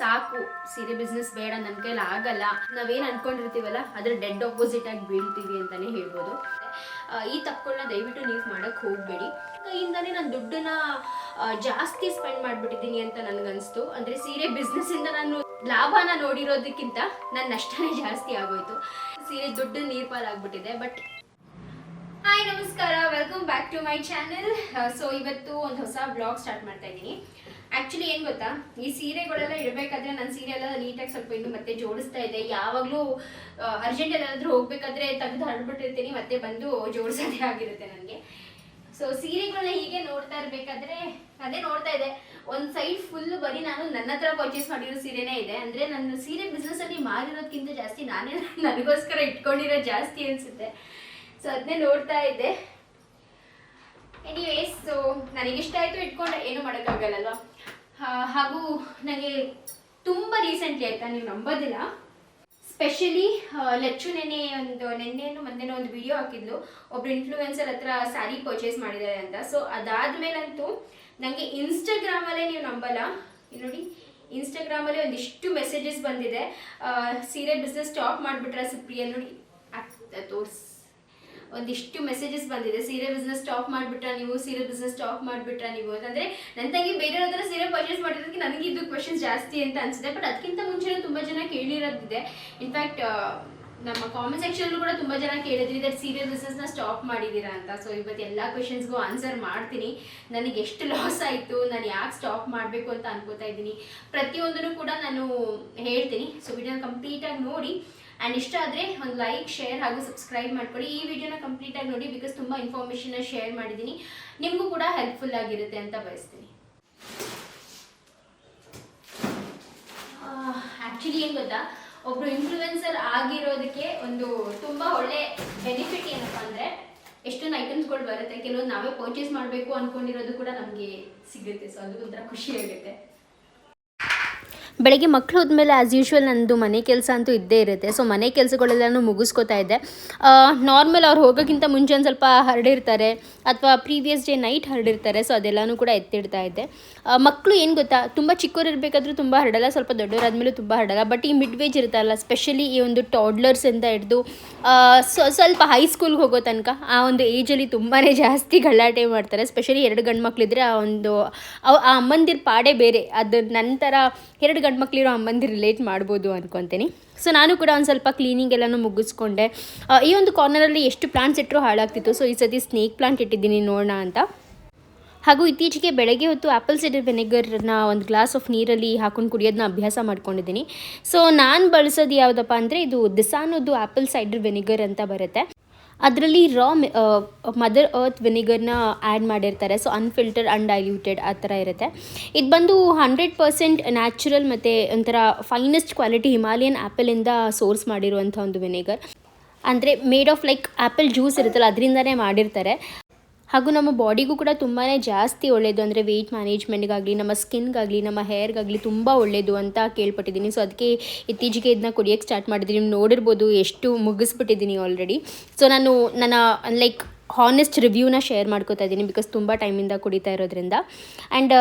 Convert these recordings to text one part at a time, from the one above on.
ಸಾಕು ಸೀರೆ ಬಿಸ್ನೆಸ್ ಬೇಡ, ನನ್ನ ಕೈಲಿ ಆಗಲ್ಲ, ನಾವೇನು ಅನ್ಕೊಂಡಿರ್ತೀವಲ್ಲ ಅದ್ರ ಡೆಡ್ ಆಪೋಸಿಟ್ ಆಗಿ ಬೀಳ್ತೀವಿ ಅಂತಾನೆ ಹೇಳ್ಬೋದು. ಈ ತಪ್ಪುಗಳನ್ನ ದಯವಿಟ್ಟು ನೀವು ಮಾಡಕ್ಕೆ ಹೋಗಬೇಡಿ. ಕೈಯಿಂದಾನೇ ನಾನು ದುಡ್ಡನ್ನ ಜಾಸ್ತಿ ಸ್ಪೆಂಡ್ ಮಾಡಿಬಿಟ್ಟಿದ್ದೀನಿ ಅಂತ ನನಗನ್ನಿಸ್ತು. ಅಂದರೆ ಸೀರೆ ಬಿಸ್ನೆಸ್ಸಿಂದ ನಾನು ಲಾಭನ ನೋಡಿರೋದಕ್ಕಿಂತ ನನ್ನ ನಷ್ಟನೇ ಜಾಸ್ತಿ ಆಗೋಯ್ತು. ಸೀರೆ ದುಡ್ಡು ನೀರ್ಪಾಲಾಗ್ಬಿಟ್ಟಿದೆ. ಬಟ್ ಹಾಯ್ ನಮಸ್ಕಾರ, welcome back to my channel. So ಇವತ್ತು ಒಂದು ಹೊಸ ಬ್ಲಾಗ್ ಸ್ಟಾರ್ಟ್ ಮಾಡ್ತಾ ಇದ್ದೀನಿ. ಆ್ಯಕ್ಚುಲಿ ಏನು ಗೊತ್ತಾ, ಈ ಸೀರೆಗಳೆಲ್ಲ ಇಡಬೇಕಾದ್ರೆ ನನ್ನ ಸೀರೆ ಎಲ್ಲ ನೀಟಾಗಿ ಸ್ವಲ್ಪ ಇನ್ನು ಮತ್ತೆ ಜೋಡಿಸ್ತಾ ಇದೆ. ಯಾವಾಗಲೂ ಅರ್ಜೆಂಟ್ ಎಲ್ಲಾದರೂ ಹೋಗ್ಬೇಕಾದ್ರೆ ತೆಗೆದು ಹರಡ್ಬಿಟ್ಟಿರ್ತೀನಿ, ಮತ್ತೆ ಬಂದು ಜೋಡಿಸೋದೇ ಆಗಿರುತ್ತೆ ನನಗೆ. ಸೊ ಸೀರೆಗಳನ್ನ ಹೀಗೆ ನೋಡ್ತಾ ಇರಬೇಕಾದ್ರೆ ಅದೇ ನೋಡ್ತಾ ಇದೆ, ಒಂದು ಸೈಡ್ ಫುಲ್ ಬರೀ ನಾನು ನನ್ನ ಹತ್ರ ಪರ್ಚೇಸ್ ಮಾಡಿರೋ ಸೀರೆನೇ ಇದೆ. ಅಂದರೆ ನನ್ನ ಸೀರೆ ಬಿಸ್ನೆಸ್ಸಲ್ಲಿ ಮಾರಿರೋದಕ್ಕಿಂತ ಜಾಸ್ತಿ ನಾನೇ ನನಗೋಸ್ಕರ ಇಟ್ಕೊಂಡಿರೋ ಜಾಸ್ತಿ ಅನಿಸುತ್ತೆ. ಸೊ ಅದನ್ನೇ ನೋಡ್ತಾ ಇದ್ದೆ. ಎನಿವೇಸ್, ಸೊ ನನಗಿಷ್ಟ ಆಯಿತು, ಇಟ್ಕೊಂಡೆ, ಏನೂ ಮಾಡೋಕ್ಕಾಗಲ್ಲಲ್ವ. ಹಾಗೂ ನನಗೆ ತುಂಬ ರೀಸೆಂಟ್ಲಿ ಆಯಿತಾ, ನೀವು ನಂಬೋದಿಲ್ಲ, ಸ್ಪೆಷಲಿ ಲಚ್ಚು ನೆನ್ನೆನೋ ಮೊನ್ನೆನೋ ಒಂದು ವಿಡಿಯೋ ಹಾಕಿದ್ಲು, ಒಬ್ರು ಇನ್ಫ್ಲೂಯೆನ್ಸರ್ ಹತ್ರ ಸ್ಯಾರಿ ಪರ್ಚೇಸ್ ಮಾಡಿದ್ದಾರೆ ಅಂತ. ಸೊ ಅದಾದಮೇಲಂತೂ ನನಗೆ ಇನ್ಸ್ಟಾಗ್ರಾಮಲ್ಲೇ, ನೀವು ನಂಬಲ್ಲ, ನೋಡಿ ಇನ್ಸ್ಟಾಗ್ರಾಮಲ್ಲೇ ಒಂದಿಷ್ಟು ಮೆಸೇಜಸ್ ಬಂದಿದೆ. ಸೀರೆ ಬಿಸ್ನೆಸ್ ಸ್ಟಾಪ್ ಮಾಡಿಬಿಟ್ರೆ ಸುಪ್ರಿಯಾ, ನೋಡಿ ತೋರಿಸಿ, ಒಂದಿಷ್ಟು ಮೆಸೇಜಸ್ ಬಂದಿದೆ. ಸೀರೆ ಬಿಸ್ನೆಸ್ ಸ್ಟಾಪ್ ಮಾಡಿಬಿಟ್ರಾ ನೀವು, ಸೀರೆ ಬಿಸ್ನೆಸ್ ಸ್ಟಾಪ್ ಮಾಡಿಬಿಟ್ರಾ ನೀವು ಅಂತಂದರೆ ನನ್ನ ತಂಗಿ ಬೇರೆಯವ್ರ ಹತ್ರ ಸೀರೆ ಪರ್ಚೇಸ್ ಮಾಡಿರೋದಕ್ಕೆ ನನಗೆ ಇದು ಕ್ವೆಶನ್ಸ್ ಜಾಸ್ತಿ ಅಂತ ಅನಿಸುತ್ತೆ. ಬಟ್ ಅದಕ್ಕಿಂತ ಮುಂಚೆ ತುಂಬ ಜನ ಕೇಳಿರೋದಿದೆ. ಇನ್ಫ್ಯಾಕ್ಟ್ ನಮ್ಮ ಕಾಮೆಂಟ್ ಸೆಕ್ಷನಲ್ಲೂ ಕೂಡ ತುಂಬ ಜನ ಕೇಳಿದ್ರಿ ದಟ್ ಸೀರೆ ಬಿಸ್ನೆಸ್ನ ಸ್ಟಾಪ್ ಮಾಡಿದ್ದೀರಾ ಅಂತ. ಸೊ ಇವತ್ತು ಎಲ್ಲ ಕ್ವೆಶನ್ಸ್ಗೂ ಆನ್ಸರ್ ಮಾಡ್ತೀನಿ. ನನಗೆ ಎಷ್ಟು ಲಾಸ್ ಆಯಿತು, ನಾನು ಯಾಕೆ ಸ್ಟಾಪ್ ಮಾಡಬೇಕು ಅಂತ ಅನ್ಕೋತಾ ಇದ್ದೀನಿ, ಪ್ರತಿಯೊಂದನ್ನು ಕೂಡ ನಾನು ಹೇಳ್ತೀನಿ. ಸೊ ವಿಡಿಯೋನ ಕಂಪ್ಲೀಟಾಗಿ ನೋಡಿ, ಆ್ಯಂಡ್ ಇಷ್ಟ ಆದರೆ ಒಂದು ಲೈಕ್, ಶೇರ್ ಹಾಗೂ ಸಬ್ಸ್ಕ್ರೈಬ್ ಮಾಡ್ಕೊಳ್ಳಿ. ಈ ವಿಡಿಯೋನ ಕಂಪ್ಲೀಟಾಗಿ ನೋಡಿ, ಬಿಕಾಸ್ ತುಂಬ ಇನ್ಫಾರ್ಮೇಷನ್ನ ಶೇರ್ ಮಾಡಿದ್ದೀನಿ, ನಿಮಗೂ ಕೂಡ ಹೆಲ್ಪ್ಫುಲ್ ಆಗಿರುತ್ತೆ ಅಂತ ಬಯಸ್ತೀನಿ. ಆ್ಯಕ್ಚುಲಿ ಏನು ಗೊತ್ತಾ, ಒಬ್ಬರು ಇನ್ಫ್ಲೂಯೆನ್ಸರ್ ಆಗಿರೋದಕ್ಕೆ ಒಂದು ತುಂಬ ಒಳ್ಳೆ ಬೆನಿಫಿಟ್ ಏನಪ್ಪ ಅಂದರೆ, ಎಷ್ಟೊಂದು ಐಟಮ್ಸ್ಗಳು ಬರುತ್ತೆ, ಕೆಲವೊಂದು ನಾವೇ ಪರ್ಚೇಸ್ ಮಾಡಬೇಕು ಅಂದ್ಕೊಂಡಿರೋದು ಕೂಡ ನಮಗೆ ಸಿಗುತ್ತೆ. ಸೊ ಅದು ಒಂಥರ ಖುಷಿ ಆಗುತ್ತೆ. ಬೆಳಗ್ಗೆ ಮಕ್ಕಳು ಹೋದ್ಮೇಲೆ ಆ್ಯಸ್ ಯೂಶ್ವಲ್ ನಂದು ಮನೆ ಕೆಲಸ ಅಂತೂ ಇದ್ದೇ ಇರುತ್ತೆ. ಸೊ ಮನೆ ಕೆಲಸಗಳೆಲ್ಲನೂ ಮುಗಿಸ್ಕೋತಾ ಇದ್ದೆ. ನಾರ್ಮಲ್ ಅವ್ರು ಹೋಗೋಕ್ಕಿಂತ ಮುಂಚೆ ಒಂದು ಸ್ವಲ್ಪ ಹರಡಿರ್ತಾರೆ, ಅಥವಾ ಪ್ರೀವಿಯಸ್ ಡೇ ನೈಟ್ ಹರಡಿರ್ತಾರೆ. ಸೊ ಅದೆಲ್ಲನೂ ಕೂಡ ಎತ್ತಿಡ್ತಾ ಇದ್ದೆ. ಮಕ್ಕಳು ಏನು ಗೊತ್ತಾ, ತುಂಬ ಚಿಕ್ಕವ್ರು ಇರಬೇಕಾದ್ರೂ ತುಂಬ ಹರಡಲ್ಲ, ಸ್ವಲ್ಪ ದೊಡ್ಡವರಾದ್ಮೇಲೂ ತುಂಬ ಹರಡಲ್ಲ. ಬಟ್ ಈ ಮಿಡ್ ವೇಜ್ ಇರುತ್ತಲ್ಲ, ಸ್ಪೆಷಲಿ ಈ ಒಂದು ಟಾಡ್ಲರ್ಸಿಂದ ಹಿಡಿದು ಸ್ವಲ್ಪ ಹೈಸ್ಕೂಲ್ಗೆ ಹೋಗೋ ತನಕ ಆ ಒಂದು ಏಜಲ್ಲಿ ತುಂಬಾ ಜಾಸ್ತಿ ಗಲಾಟೆ ಮಾಡ್ತಾರೆ. ಸ್ಪೆಷಲಿ 2 ಗಂಡು ಮಕ್ಕಳಿದ್ರೆ ಆ ಅಮ್ಮಂದಿರ ಪಾಡೇ ಬೇರೆ. ಅದ್ರ ನಂತರ 2 ಗಂಡು ಮಕ್ಕಳಿರೋ ಅಮ್ಮಂದಿರು ರಿಲೇಟ್ ಮಾಡ್ಬೋದು ಅನ್ಕೊತೀನಿ. ಸೊ ನಾನು ಕೂಡ ಒಂದು ಸ್ವಲ್ಪ ಕ್ಲೀನಿಂಗ್ ಎಲ್ಲನೂ ಮುಗಿಸ್ಕೊಂಡೆ. ಈ ಒಂದು ಕಾರ್ನರಲ್ಲಿ ಎಷ್ಟು ಪ್ಲಾಂಟ್ಸ್ ಇಟ್ಟರೂ ಹಾಳಾಗ್ತಿತ್ತು. ಸೊ ಈ ಸತಿ ಸ್ನೇಕ್ ಪ್ಲಾಂಟ್ ಇಟ್ಟಿದ್ದೀನಿ ನೋಡೋಣ ಅಂತ. ಹಾಗೂ ಇತ್ತೀಚೆಗೆ ಬೆಳಗ್ಗೆ ಹೊತ್ತು ಆ್ಯಪಲ್ ಸೈಡರ್ ವಿನೆಗರ್ನ ಒಂದು ಗ್ಲಾಸ್ ಆಫ್ ನೀರಲ್ಲಿ ಹಾಕೊಂಡು ಕುಡಿಯೋದನ್ನ ಅಭ್ಯಾಸ ಮಾಡ್ಕೊಂಡಿದ್ದೀನಿ. ಸೊ ನಾನು ಬಳಸೋದು ಯಾವುದಪ್ಪ ಅಂದರೆ, ಇದು ದಿಸಾನೋದು ಆ್ಯಪಲ್ ಸೈಡರ್ ವಿನೆಗರ್ ಅಂತ ಬರುತ್ತೆ. ಅದರಲ್ಲಿ ಮದರ್ ಅರ್ತ್ ವಿನೆಗರ್ನ ಆ್ಯಡ್ ಮಾಡಿರ್ತಾರೆ. ಸೊ ಅನ್ಫಿಲ್ಟರ್, ಅನ್ಡೈಲ್ಯೂಟೆಡ್ ಆ ಥರ ಇರುತ್ತೆ. ಇದು ಬಂದು 100% ನ್ಯಾಚುರಲ್ ಮತ್ತು ಒಂಥರ ಫೈನೆಸ್ಟ್ ಕ್ವಾಲಿಟಿ ಹಿಮಾಲಯನ್ ಆ್ಯಪಲಿಂದ ಸೋರ್ಸ್ ಮಾಡಿರುವಂಥ ಒಂದು ವಿನೆಗರ್. ಅಂದರೆ made of like apple juice ಇರುತ್ತಲ್ಲ, ಅದರಿಂದನೇ ಮಾಡಿರ್ತಾರೆ. ಹಾಗೂ ನಮ್ಮ ಬಾಡಿಗೂ ಕೂಡ ತುಂಬಾ ಜಾಸ್ತಿ ಒಳ್ಳೆಯದು. ಅಂದರೆ ವೆಯ್ಟ್ ಮ್ಯಾನೇಜ್ಮೆಂಟ್ಗಾಗಲಿ, ನಮ್ಮ ಸ್ಕಿನ್ಗಾಗಲಿ, ನಮ್ಮ ಹೇರ್ಗಾಗಲಿ ತುಂಬ ಒಳ್ಳೆಯದು ಅಂತ ಕೇಳ್ಪಟ್ಟಿದ್ದೀನಿ. ಸೊ ಅದಕ್ಕೆ ಇತ್ತೀಚೆಗೆ ಇದನ್ನ ಕುಡಿಯೋಕ್ಕೆ ಸ್ಟಾರ್ಟ್ ಮಾಡಿದ್ದೀನಿ. ನೀವು ನೋಡಿರ್ಬೋದು ಎಷ್ಟು ಮುಗಿಸ್ಬಿಟ್ಟಿದ್ದೀನಿ ಆಲ್ರೆಡಿ. ಸೊ ನಾನು ನನ್ನ ಲೈಕ್ ಹಾನೆಸ್ಟ್ ರಿವ್ಯೂನ ಶೇರ್ ಮಾಡ್ಕೋತಾ ಇದ್ದೀನಿ, ಬಿಕಾಸ್ ತುಂಬ ಟೈಮಿಂದ ಕುಡಿತಾ ಇರೋದ್ರಿಂದ. ಆ್ಯಂಡ್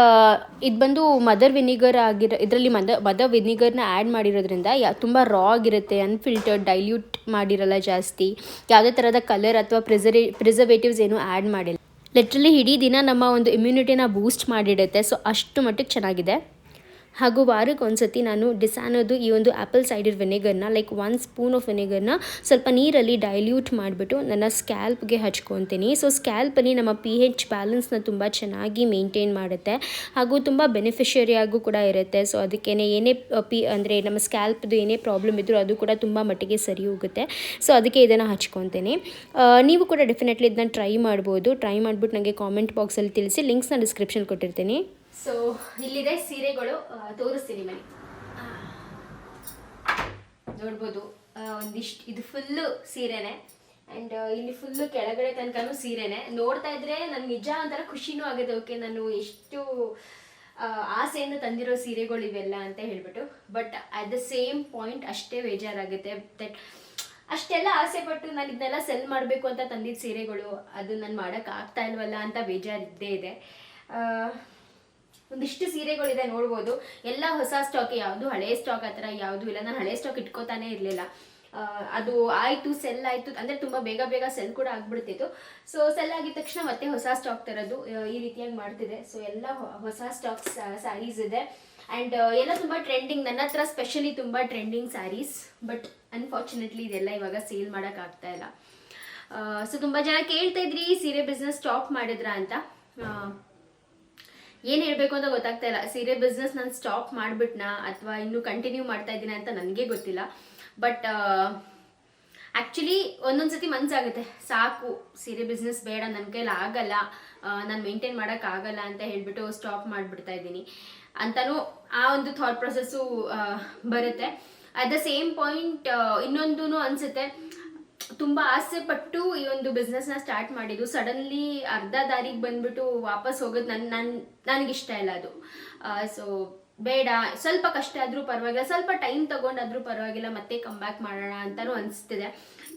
ಇದು ಬಂದು ಮದರ್ ವಿನಿಗರ್ ಇದರಲ್ಲಿ ಮದರ್ ವಿನಿಗರ್ನ ಆ್ಯಡ್ ಮಾಡಿರೋದ್ರಿಂದ ತುಂಬ ರಾ ಆಗಿರುತ್ತೆ, ಅನ್ಫಿಲ್ಟರ್ಡ್, ಡೈಲ್ಯೂಟ್ ಮಾಡಿರಲ್ಲ ಜಾಸ್ತಿ, ಯಾವುದೇ ಥರದ ಕಲರ್ ಅಥವಾ ಪ್ರಿಸರ್ವೇಟಿವ್ಸ್ ಏನೂ ಆ್ಯಡ್ ಮಾಡಿಲ್ಲ. ಲಿಟ್ರಲಿ ಇಡೀ ದಿನ ನಮ್ಮ ಒಂದು ಇಮ್ಯುನಿಟಿನ ಬೂಸ್ಟ್ ಮಾಡಿಡುತ್ತೆ. ಸೊ ಅಷ್ಟು ಮಟ್ಟಿಗೆ ಚೆನ್ನಾಗಿದೆ. ಹಾಗೂ ವಾರಕ್ಕೆ ಒಂದು ಸತಿ ನಾನು ಡಿಸಾನೋದು ಈ ಒಂದು ಆ್ಯಪಲ್ ಸೈಡರ್ ವಿನೆಗರ್ನ ಲೈಕ್ 1 ಸ್ಪೂನ್ ಆಫ್ ವಿನೆಗರ್ನ ಸ್ವಲ್ಪ ನೀರಲ್ಲಿ ಡೈಲ್ಯೂಟ್ ಮಾಡಿಬಿಟ್ಟು ನನ್ನ ಸ್ಕ್ಯಾಲ್ಪ್ಗೆ ಹಚ್ಕೊತೀನಿ. ಸೊ ಸ್ಕ್ಯಾಲ್ಪಲ್ಲಿ ನಮ್ಮ pH ಬ್ಯಾಲೆನ್ಸ್ನ ತುಂಬ ಚೆನ್ನಾಗಿ ಮೇಂಟೈನ್ ಮಾಡುತ್ತೆ, ಹಾಗೂ ತುಂಬ ಬೆನಿಫಿಷರಿಯಾಗೂ ಕೂಡ ಇರುತ್ತೆ. ಸೊ ಅದಕ್ಕೇ ಏನೇ ಅಂದರೆ ನಮ್ಮ ಸ್ಕ್ಯಾಲ್ಪ್ದು ಏನೇ ಪ್ರಾಬ್ಲಮ್ ಇದ್ದರೂ ಅದು ಕೂಡ ತುಂಬ ಮಟ್ಟಿಗೆ ಸರಿ ಹೋಗುತ್ತೆ. ಸೊ ಅದಕ್ಕೆ ಇದನ್ನು ಹಚ್ಕೊತೀನಿ. ನೀವು ಕೂಡ ಡೆಫಿನೆಟ್ಲಿ ಇದನ್ನ ಟ್ರೈ ಮಾಡ್ಬೋದು. ಟ್ರೈ ಮಾಡಿಬಿಟ್ಟು ನನಗೆ ಕಾಮೆಂಟ್ ಬಾಕ್ಸಲ್ಲಿ ತಿಳಿಸಿ, ಲಿಂಕ್ಸ್ನ ಡಿಸ್ಕ್ರಿಪ್ಷನ್ ಕೊಟ್ಟಿರ್ತೀನಿ. ಸೊ ಇಲ್ಲಿದೆ ಸೀರೆಗಳು, ತೋರಿಸ್ತೀನಿ ಬನ್ನಿ. ನೋಡ್ಬೋದು ಒಂದಿಷ್ಟು, ಇದು ಫುಲ್ಲು ಸೀರೆನೆ. ಆ್ಯಂಡ್ ಇಲ್ಲಿ ಫುಲ್ಲು ಕೆಳಗಡೆ ತನಕನೂ ಸೀರೆನೆ. ನೋಡ್ತಾ ಇದ್ರೆ ನನಗೆ ನಿಜ ಒಂಥರ ಖುಷಿನೂ ಆಗುತ್ತೆ. ಓಕೆ, ನಾನು ಎಷ್ಟು ಆಸೆಯಿಂದ ತಂದಿರೋ ಸೀರೆಗಳು ಇವೆಲ್ಲ ಅಂತ ಹೇಳ್ಬಿಟ್ಟು. But at the same point ಅಷ್ಟೇ ಬೇಜಾರಾಗುತ್ತೆ ದಟ್ ಅಷ್ಟೆಲ್ಲ ಆಸೆ ಪಟ್ಟು ನಾನು ಇದನ್ನೆಲ್ಲ ಸೆಲ್ ಮಾಡಬೇಕು ಅಂತ ತಂದಿದ್ದ ಸೀರೆಗಳು, ಅದು ನಾನು ಮಾಡೋಕ್ಕೆ ಆಗ್ತಾ ಇಲ್ವಲ್ಲ ಅಂತ ಬೇಜಾರಿದ್ದೇ ಇದೆ. ಒಂದಿಷ್ಟು ಸೀರೆಗಳಿದೆ ನೋಡ್ಬೋದು. ಎಲ್ಲ ಹೊಸ ಸ್ಟಾಕ್, ಯಾವುದು ಹಳೆ ಸ್ಟಾಕ್ ಆ ಥರ ಯಾವುದೂ ಇಲ್ಲ. ನಾನು ಹಳೆ ಸ್ಟಾಕ್ ಇಟ್ಕೋತಾನೆ ಇರಲಿಲ್ಲ. ಅದು ಆಯಿತು, ಸೆಲ್ ಆಯಿತು ಅಂದರೆ ತುಂಬ ಬೇಗ ಬೇಗ ಸೆಲ್ ಕೂಡ ಆಗಿಬಿಡ್ತಿತ್ತು. ಸೊ ಸೆಲ್ ಆಗಿದ ತಕ್ಷಣ ಮತ್ತೆ ಹೊಸ ಸ್ಟಾಕ್ ತರೋದು ಈ ರೀತಿಯಾಗಿ ಮಾಡ್ತಿದೆ. ಸೊ ಎಲ್ಲ ಹೊಸ ಸ್ಟಾಕ್ ಸ್ಯಾರೀಸ್ ಇದೆ ಆ್ಯಂಡ್ ಎಲ್ಲ ತುಂಬ ಟ್ರೆಂಡಿಂಗ್. ನನ್ನ ಹತ್ರ ಸ್ಪೆಷಲಿ ತುಂಬ ಟ್ರೆಂಡಿಂಗ್ ಸ್ಯಾರೀಸ್. ಬಟ್ ಅನ್ಫಾರ್ಚುನೇಟ್ಲಿ ಇದೆಲ್ಲ ಇವಾಗ ಸೇಲ್ ಮಾಡೋಕ್ಕಾಗ್ತಾ ಇಲ್ಲ. ಸೊ ತುಂಬ ಜನ ಕೇಳ್ತಾ ಇದ್ರಿ ಸೀರೆ ಬಿಸ್ನೆಸ್ ಸ್ಟಾಪ್ ಮಾಡಿದ್ರಾ ಅಂತ. ಏನು ಹೇಳಬೇಕು ಅಂತ ಗೊತ್ತಾಗ್ತಾ ಇಲ್ಲ. ಸೀರೆ ಬಿಸ್ನೆಸ್ ನಾನು ಸ್ಟಾಪ್ ಮಾಡಿಬಿಟ್ನಾ ಅಥವಾ ಇನ್ನೂ ಕಂಟಿನ್ಯೂ ಮಾಡ್ತಾ ಇದ್ದೀನಿ ಅಂತ ನನಗೆ ಗೊತ್ತಿಲ್ಲ. ಬಟ್ ಆ್ಯಕ್ಚುಲಿ ಒಂದೊಂದ್ಸತಿ ಮನಸ್ಸಾಗುತ್ತೆ, ಸಾಕು ಸೀರೆ ಬಿಸ್ನೆಸ್ ಬೇಡ, ನನ್ನ ಕೈಲಿ ಆಗಲ್ಲ, ನಾನು ಮೇಂಟೈನ್ ಮಾಡೋಕ್ಕಾಗಲ್ಲ ಅಂತ ಹೇಳಿಬಿಟ್ಟು ಸ್ಟಾಪ್ ಮಾಡಿಬಿಡ್ತಾ ಇದ್ದೀನಿ ಅಂತಲೂ ಆ ಒಂದು ಥಾಟ್ ಪ್ರೊಸೆಸ್ಸು ಬರುತ್ತೆ. ಅಟ್ ದ ಸೇಮ್ ಪಾಯಿಂಟ್ ಇನ್ನೊಂದೂ ಅನಿಸುತ್ತೆ, ತುಂಬ ಆಸೆ ಪಟ್ಟು ಈ ಒಂದು ಬಿಸ್ನೆಸ್ನ ಸ್ಟಾರ್ಟ್ ಮಾಡಿದ್ದು ಸಡನ್ಲಿ ಅರ್ಧ ದಾರಿಗೆ ಬಂದ್ಬಿಟ್ಟು ವಾಪಸ್ ಹೋಗೋದು ನನಗಿಷ್ಟ ಇಲ್ಲ ಅದು. ಸೊ ಬೇಡ, ಸ್ವಲ್ಪ ಕಷ್ಟ ಆದರೂ ಪರವಾಗಿಲ್ಲ, ಸ್ವಲ್ಪ ಟೈಮ್ ತೊಗೊಂಡಾದ್ರೂ ಪರವಾಗಿಲ್ಲ, ಮತ್ತೆ ಕಮ್ ಬ್ಯಾಕ್ ಮಾಡೋಣ ಅಂತಲೂ ಅನಿಸ್ತಿದೆ.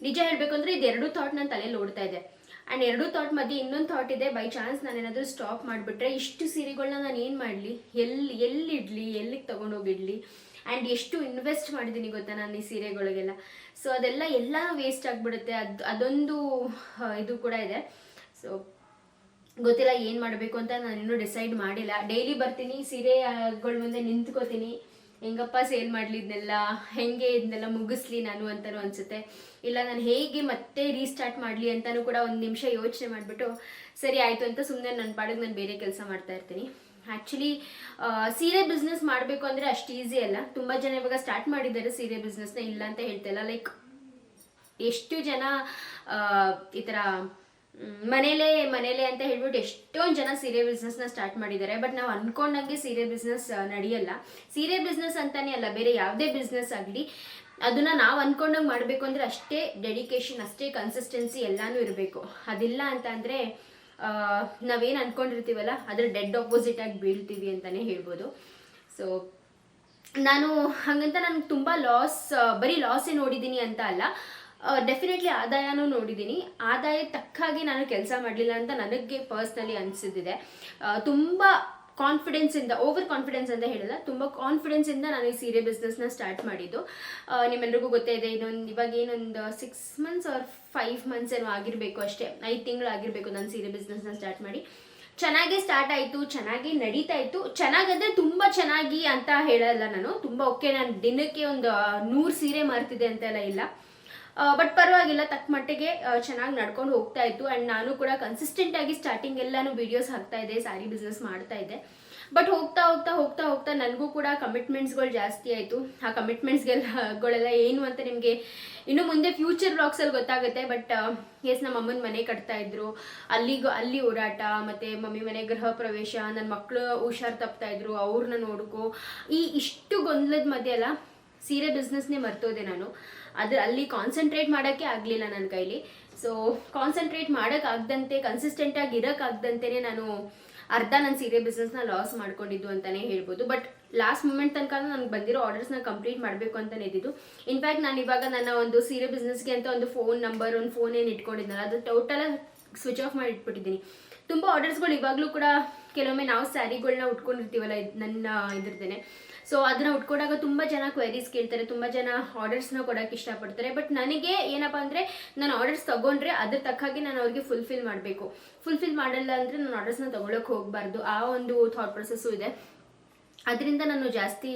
ನಿಜ ಹೇಳಬೇಕು ಅಂದರೆ ಇದೆರಡು ಥಾಟ್ ನನ್ನ ತಲೆಯಲ್ಲಿ ಓಡ್ತಾ ಇದೆ. ಆ್ಯಂಡ್ ಎರಡೂ ಥಾಟ್ ಮಧ್ಯೆ ಇನ್ನೊಂದು ಥಾಟ್ ಇದೆ, ಬೈ ಚಾನ್ಸ್ ನಾನೇನಾದರೂ ಸ್ಟಾಪ್ ಮಾಡಿಬಿಟ್ರೆ ಇಷ್ಟು ಸೀರೆಗಳನ್ನ ನಾನು ಏನು ಮಾಡಲಿ, ಎಲ್ಲಿಡಲಿ, ಎಲ್ಲಿಗೆ ತೊಗೊಂಡೋಗಿಡ್ಲಿ. ಆ್ಯಂಡ್ ಎಷ್ಟು ಇನ್ವೆಸ್ಟ್ ಮಾಡಿದ್ದೀನಿ ಗೊತ್ತಾ ನಾನು ಈ ಸೀರೆಗಳಿಗೆಲ್ಲ. ಸೊ ಅದೆಲ್ಲ ವೇಸ್ಟ್ ಆಗಿಬಿಡುತ್ತೆ. ಅದೊಂದು ಇದು ಕೂಡ ಇದೆ. ಸೊ ಗೊತ್ತಿಲ್ಲ ಏನು ಮಾಡಬೇಕು ಅಂತ ನಾನು ಇನ್ನೂ ಡಿಸೈಡ್ ಮಾಡಿಲ್ಲ. ಡೈಲಿ ಬರ್ತೀನಿ, ಸೀರೆಗಳ ಮುಂದೆ ನಿಂತ್ಕೋತೀನಿ, ಹೆಂಗಪ್ಪ ಸೇಲ್ ಮಾಡಲಿ ಇದನ್ನೆಲ್ಲ, ಹೆಂಗೆ ಇದನ್ನೆಲ್ಲ ಮುಗಿಸ್ಲಿ ನಾನು ಅಂತಲೂ ಅನಿಸುತ್ತೆ. ಇಲ್ಲ ನಾನು ಹೇಗೆ ಮತ್ತೆ ರೀಸ್ಟಾರ್ಟ್ ಮಾಡಲಿ ಅಂತಲೂ ಕೂಡ ಒಂದು ನಿಮಿಷ ಯೋಚನೆ ಮಾಡಿಬಿಟ್ಟು ಸರಿ ಆಯಿತು ಅಂತ ಸುಮ್ಮನೆ ನನ್ನ ಪಾಡಿಗೆ ನಾನು ಬೇರೆ ಕೆಲಸ ಮಾಡ್ತಾ ಇರ್ತೀನಿ. ಆ್ಯಕ್ಚುಲಿ ಸೀರೆ ಬಿಸ್ನೆಸ್ ಮಾಡಬೇಕು ಅಂದರೆ ಅಷ್ಟು ಈಸಿ ಅಲ್ಲ. ತುಂಬ ಜನ ಇವಾಗ ಸ್ಟಾರ್ಟ್ ಮಾಡಿದ್ದಾರೆ ಸೀರೆ ಬಿಸ್ನೆಸ್ನ, ಇಲ್ಲ ಅಂತ ಹೇಳ್ತಾಯಿಲ್ಲ. ಲೈಕ್ ಎಷ್ಟು ಜನ ಈ ಥರ ಮನೇಲೆ ಅಂತ ಹೇಳ್ಬಿಟ್ಟು ಎಷ್ಟೊಂದು ಜನ ಸೀರೆ ಬಿಸ್ನೆಸ್ನ ಸ್ಟಾರ್ಟ್ ಮಾಡಿದ್ದಾರೆ. ಬಟ್ ನಾವು ಅಂದ್ಕೊಂಡಂಗೆ ಸೀರೆ ಬಿಸ್ನೆಸ್ ನಡೆಯಲ್ಲ. ಸೀರೆ ಬಿಸ್ನೆಸ್ ಅಂತಾನೆ ಅಲ್ಲ, ಬೇರೆ ಯಾವುದೇ ಬಿಸ್ನೆಸ್ ಆಗಲಿ ಅದನ್ನು ನಾವು ಅಂದ್ಕೊಂಡಂಗೆ ಮಾಡಬೇಕು ಅಂದರೆ ಅಷ್ಟೇ ಡೆಡಿಕೇಶನ್, ಅಷ್ಟೇ ಕನ್ಸಿಸ್ಟೆನ್ಸಿ ಎಲ್ಲನೂ ಇರಬೇಕು. ಅದಿಲ್ಲ ಅಂತ ಅಂದರೆ ನಾವೇನು ಅಂದ್ಕೊಂಡಿರ್ತೀವಲ್ಲ ಅದರ ಡೆಡ್ ಆಪೋಸಿಟ್ ಆಗಿ ಬೀಳ್ತೀವಿ ಅಂತಲೇ ಹೇಳ್ಬೋದು. ಸೊ ನಾನು ಹಾಗಂತ ನನಗೆ ತುಂಬ ಬರೀ ಲಾಸೇ ನೋಡಿದ್ದೀನಿ ಅಂತ ಅಲ್ಲ, ಡೆಫಿನೆಟ್ಲಿ ಆದಾಯನೂ ನೋಡಿದ್ದೀನಿ. ಆದಾಯ ತಕ್ಕಾಗಿ ನಾನು ಕೆಲಸ ಮಾಡಲಿಲ್ಲ ಅಂತ ನನಗೆ ಪರ್ಸ್ನಲಿ ಅನಿಸಿದ್ದಿದೆ. ತುಂಬ ಕಾನ್ಫಿಡೆನ್ಸಿಂದ, ಓವರ್ ಕಾನ್ಫಿಡೆನ್ಸ್ ಅಂತ ಹೇಳಲ್ಲ, ತುಂಬ ಕಾನ್ಫಿಡೆನ್ಸಿಂದ ನಾನು ಈ ಸೀರೆ ಬಿಸ್ನೆಸ್ನ ಸ್ಟಾರ್ಟ್ ಮಾಡಿದ್ದು. ನಿಮ್ಮೆಲ್ರಿಗೂ ಗೊತ್ತೇ ಇದೆ, ಇವಾಗ ಏನೊಂದು 6 months or 5 months ಏನೋ ಆಗಿರಬೇಕು ಅಷ್ಟೇ, 5 ತಿಂಗಳು ಆಗಿರಬೇಕು ನಾನು ಸೀರೆ ಬಿಸ್ನೆಸ್ನ ಸ್ಟಾರ್ಟ್ ಮಾಡಿ. ಚೆನ್ನಾಗಿ ಸ್ಟಾರ್ಟ್ ಆಯಿತು, ಚೆನ್ನಾಗಿ ನಡೀತಾ ಇತ್ತು. ಚೆನ್ನಾಗಂದರೆ ತುಂಬ ಚೆನ್ನಾಗಿ ಅಂತ ಹೇಳಲ್ಲ ನಾನು, ತುಂಬ ಓಕೆ, ನಾನು ದಿನಕ್ಕೆ ಒಂದು 100 ಸೀರೆ ಮಾರ್ತಿದ್ದೆ ಅಂತೆಲ್ಲ ಇಲ್ಲ. ಬಟ್ ಪರವಾಗಿಲ್ಲ, ತಕ್ಕ ಮಟ್ಟಿಗೆ ಚೆನ್ನಾಗಿ ನಡ್ಕೊಂಡು ಹೋಗ್ತಾ ಇತ್ತು. ಆ್ಯಂಡ್ ನಾನು ಕೂಡ ಕನ್ಸಿಸ್ಟೆಂಟಾಗಿ ಸ್ಟಾರ್ಟಿಂಗ್ ಎಲ್ಲನೂ ವೀಡಿಯೋಸ್ ಹಾಕ್ತಾ ಇದ್ದೆ, ಸ್ಯಾರಿ ಬಿಸ್ನೆಸ್ ಮಾಡ್ತಾ ಇದ್ದೆ. ಬಟ್ ಹೋಗ್ತಾ ನನಗೂ ಕೂಡ ಕಮಿಟ್ಮೆಂಟ್ಸ್ಗಳು ಜಾಸ್ತಿ ಆಯಿತು. ಆ ಕಮಿಟ್ಮೆಂಟ್ಸ್ಗಳೆಲ್ಲ ಏನು ಅಂತ ನಿಮಗೆ ಇನ್ನು ಮುಂದೆ ಫ್ಯೂಚರ್ ಬ್ಲಾಗ್ಸಲ್ಲಿ ಗೊತ್ತಾಗುತ್ತೆ. ಬಟ್ ನಮ್ಮ ಅಮ್ಮನ ಮನೆ ಕಟ್ತಾ ಇದ್ರು, ಅಲ್ಲಿ ಓಡಾಟ, ಮತ್ತು ಮಮ್ಮಿ ಮನೆ ಗೃಹ ಪ್ರವೇಶ, ನನ್ನ ಮಕ್ಕಳು ಹುಷಾರು ತಪ್ತಾ ಇದ್ರು, ಅವ್ರನ್ನ ನೋಡ್ಕೋ, ಇಷ್ಟು ಗೊಂದಲದ ಮಧ್ಯೆ ಅಲ್ಲ ಸೀರೆ ಬಿಸ್ನೆಸ್ನೇ ಮರ್ತೋದೆ ನಾನು. ಅಲ್ಲಿ ಕಾನ್ಸಂಟ್ರೇಟ್ ಮಾಡೋಕ್ಕೆ ಆಗಲಿಲ್ಲ ನನ್ನ ಕೈಲಿ. ಸೊ ಕಾನ್ಸಂಟ್ರೇಟ್ ಮಾಡೋಕ್ಕಾಗ್ದಂತೆ, ಕನ್ಸಿಸ್ಟೆಂಟಾಗಿ ಇರೋಕ್ಕಾಗ್ದಂತೆಯೇ ನಾನು ಅರ್ಧ ನನ್ನ ಸೀರೆ ಬಿಸ್ನೆಸ್ನ ಲಾಸ್ ಮಾಡ್ಕೊಂಡಿದ್ದು ಅಂತಲೇ ಹೇಳ್ಬೋದು. ಬಟ್ ಲಾಸ್ಟ್ ಮೂಮೆಂಟ್ ತನಕ ನನಗೆ ಬಂದಿರೋ ಆರ್ಡರ್ಸ್ನ ಕಂಪ್ಲೀಟ್ ಮಾಡಬೇಕು ಅಂತಲೇ ಇದ್ದಿದ್ದು. ಇನ್ಫ್ಯಾಕ್ಟ್ ನಾನು ಇವಾಗ ನನ್ನ ಒಂದು ಸೀರೆ ಬಿಸ್ನೆಸ್ಗೆ ಅಂತ ಒಂದು ಫೋನ್ ನಂಬರ್, ಒಂದು ಫೋನ್ ಏನು ಇಟ್ಕೊಂಡಿದ್ನಲ್ಲ ಅದು ಟೋಟಲಾಗಿ ಸ್ವಿಚ್ ಆಫ್ ಮಾಡಿ ಇಟ್ಬಿಟ್ಟಿದ್ದೀನಿ. ತುಂಬ ಆರ್ಡರ್ಸ್ಗಳು ಇವಾಗಲೂ ಕೂಡ ಕೆಲವೊಮ್ಮೆ ನಾವು ಸ್ಯಾರಿಗಳನ್ನ ಉಟ್ಕೊಂಡಿರ್ತೀವಲ್ಲ ನನ್ನ ಇದ್ರದ್ದೇನೆ. ಸೊ ಅದನ್ನು ಉಟ್ಕೊಂಡಾಗ ತುಂಬ ಜನ ಕ್ವೆರೀಸ್ ಕೇಳ್ತಾರೆ, ತುಂಬ ಜನ ಆರ್ಡರ್ಸ್ನ ಕೊಡೋಕ್ಕೆ ಇಷ್ಟಪಡ್ತಾರೆ. ಬಟ್ ನನಗೆ ಏನಪ್ಪ ಅಂದರೆ ನಾನು ಆರ್ಡರ್ಸ್ ತೊಗೊಂಡ್ರೆ ಅದ್ರ ತಕ್ಕಾಗಿ ನಾನು ಅವ್ರಿಗೆ ಫುಲ್ಫಿಲ್ ಮಾಡಲ್ಲ ಅಂದರೆ ನಾನು ಆರ್ಡರ್ಸ್ನ ತೊಗೊಳಕ್ಕೆ ಹೋಗಬಾರ್ದು. ಆ ಒಂದು ಥಾಟ್ ಪ್ರೊಸೆಸ್ಸು ಇದೆ. ಅದರಿಂದ ನಾನು ಜಾಸ್ತಿ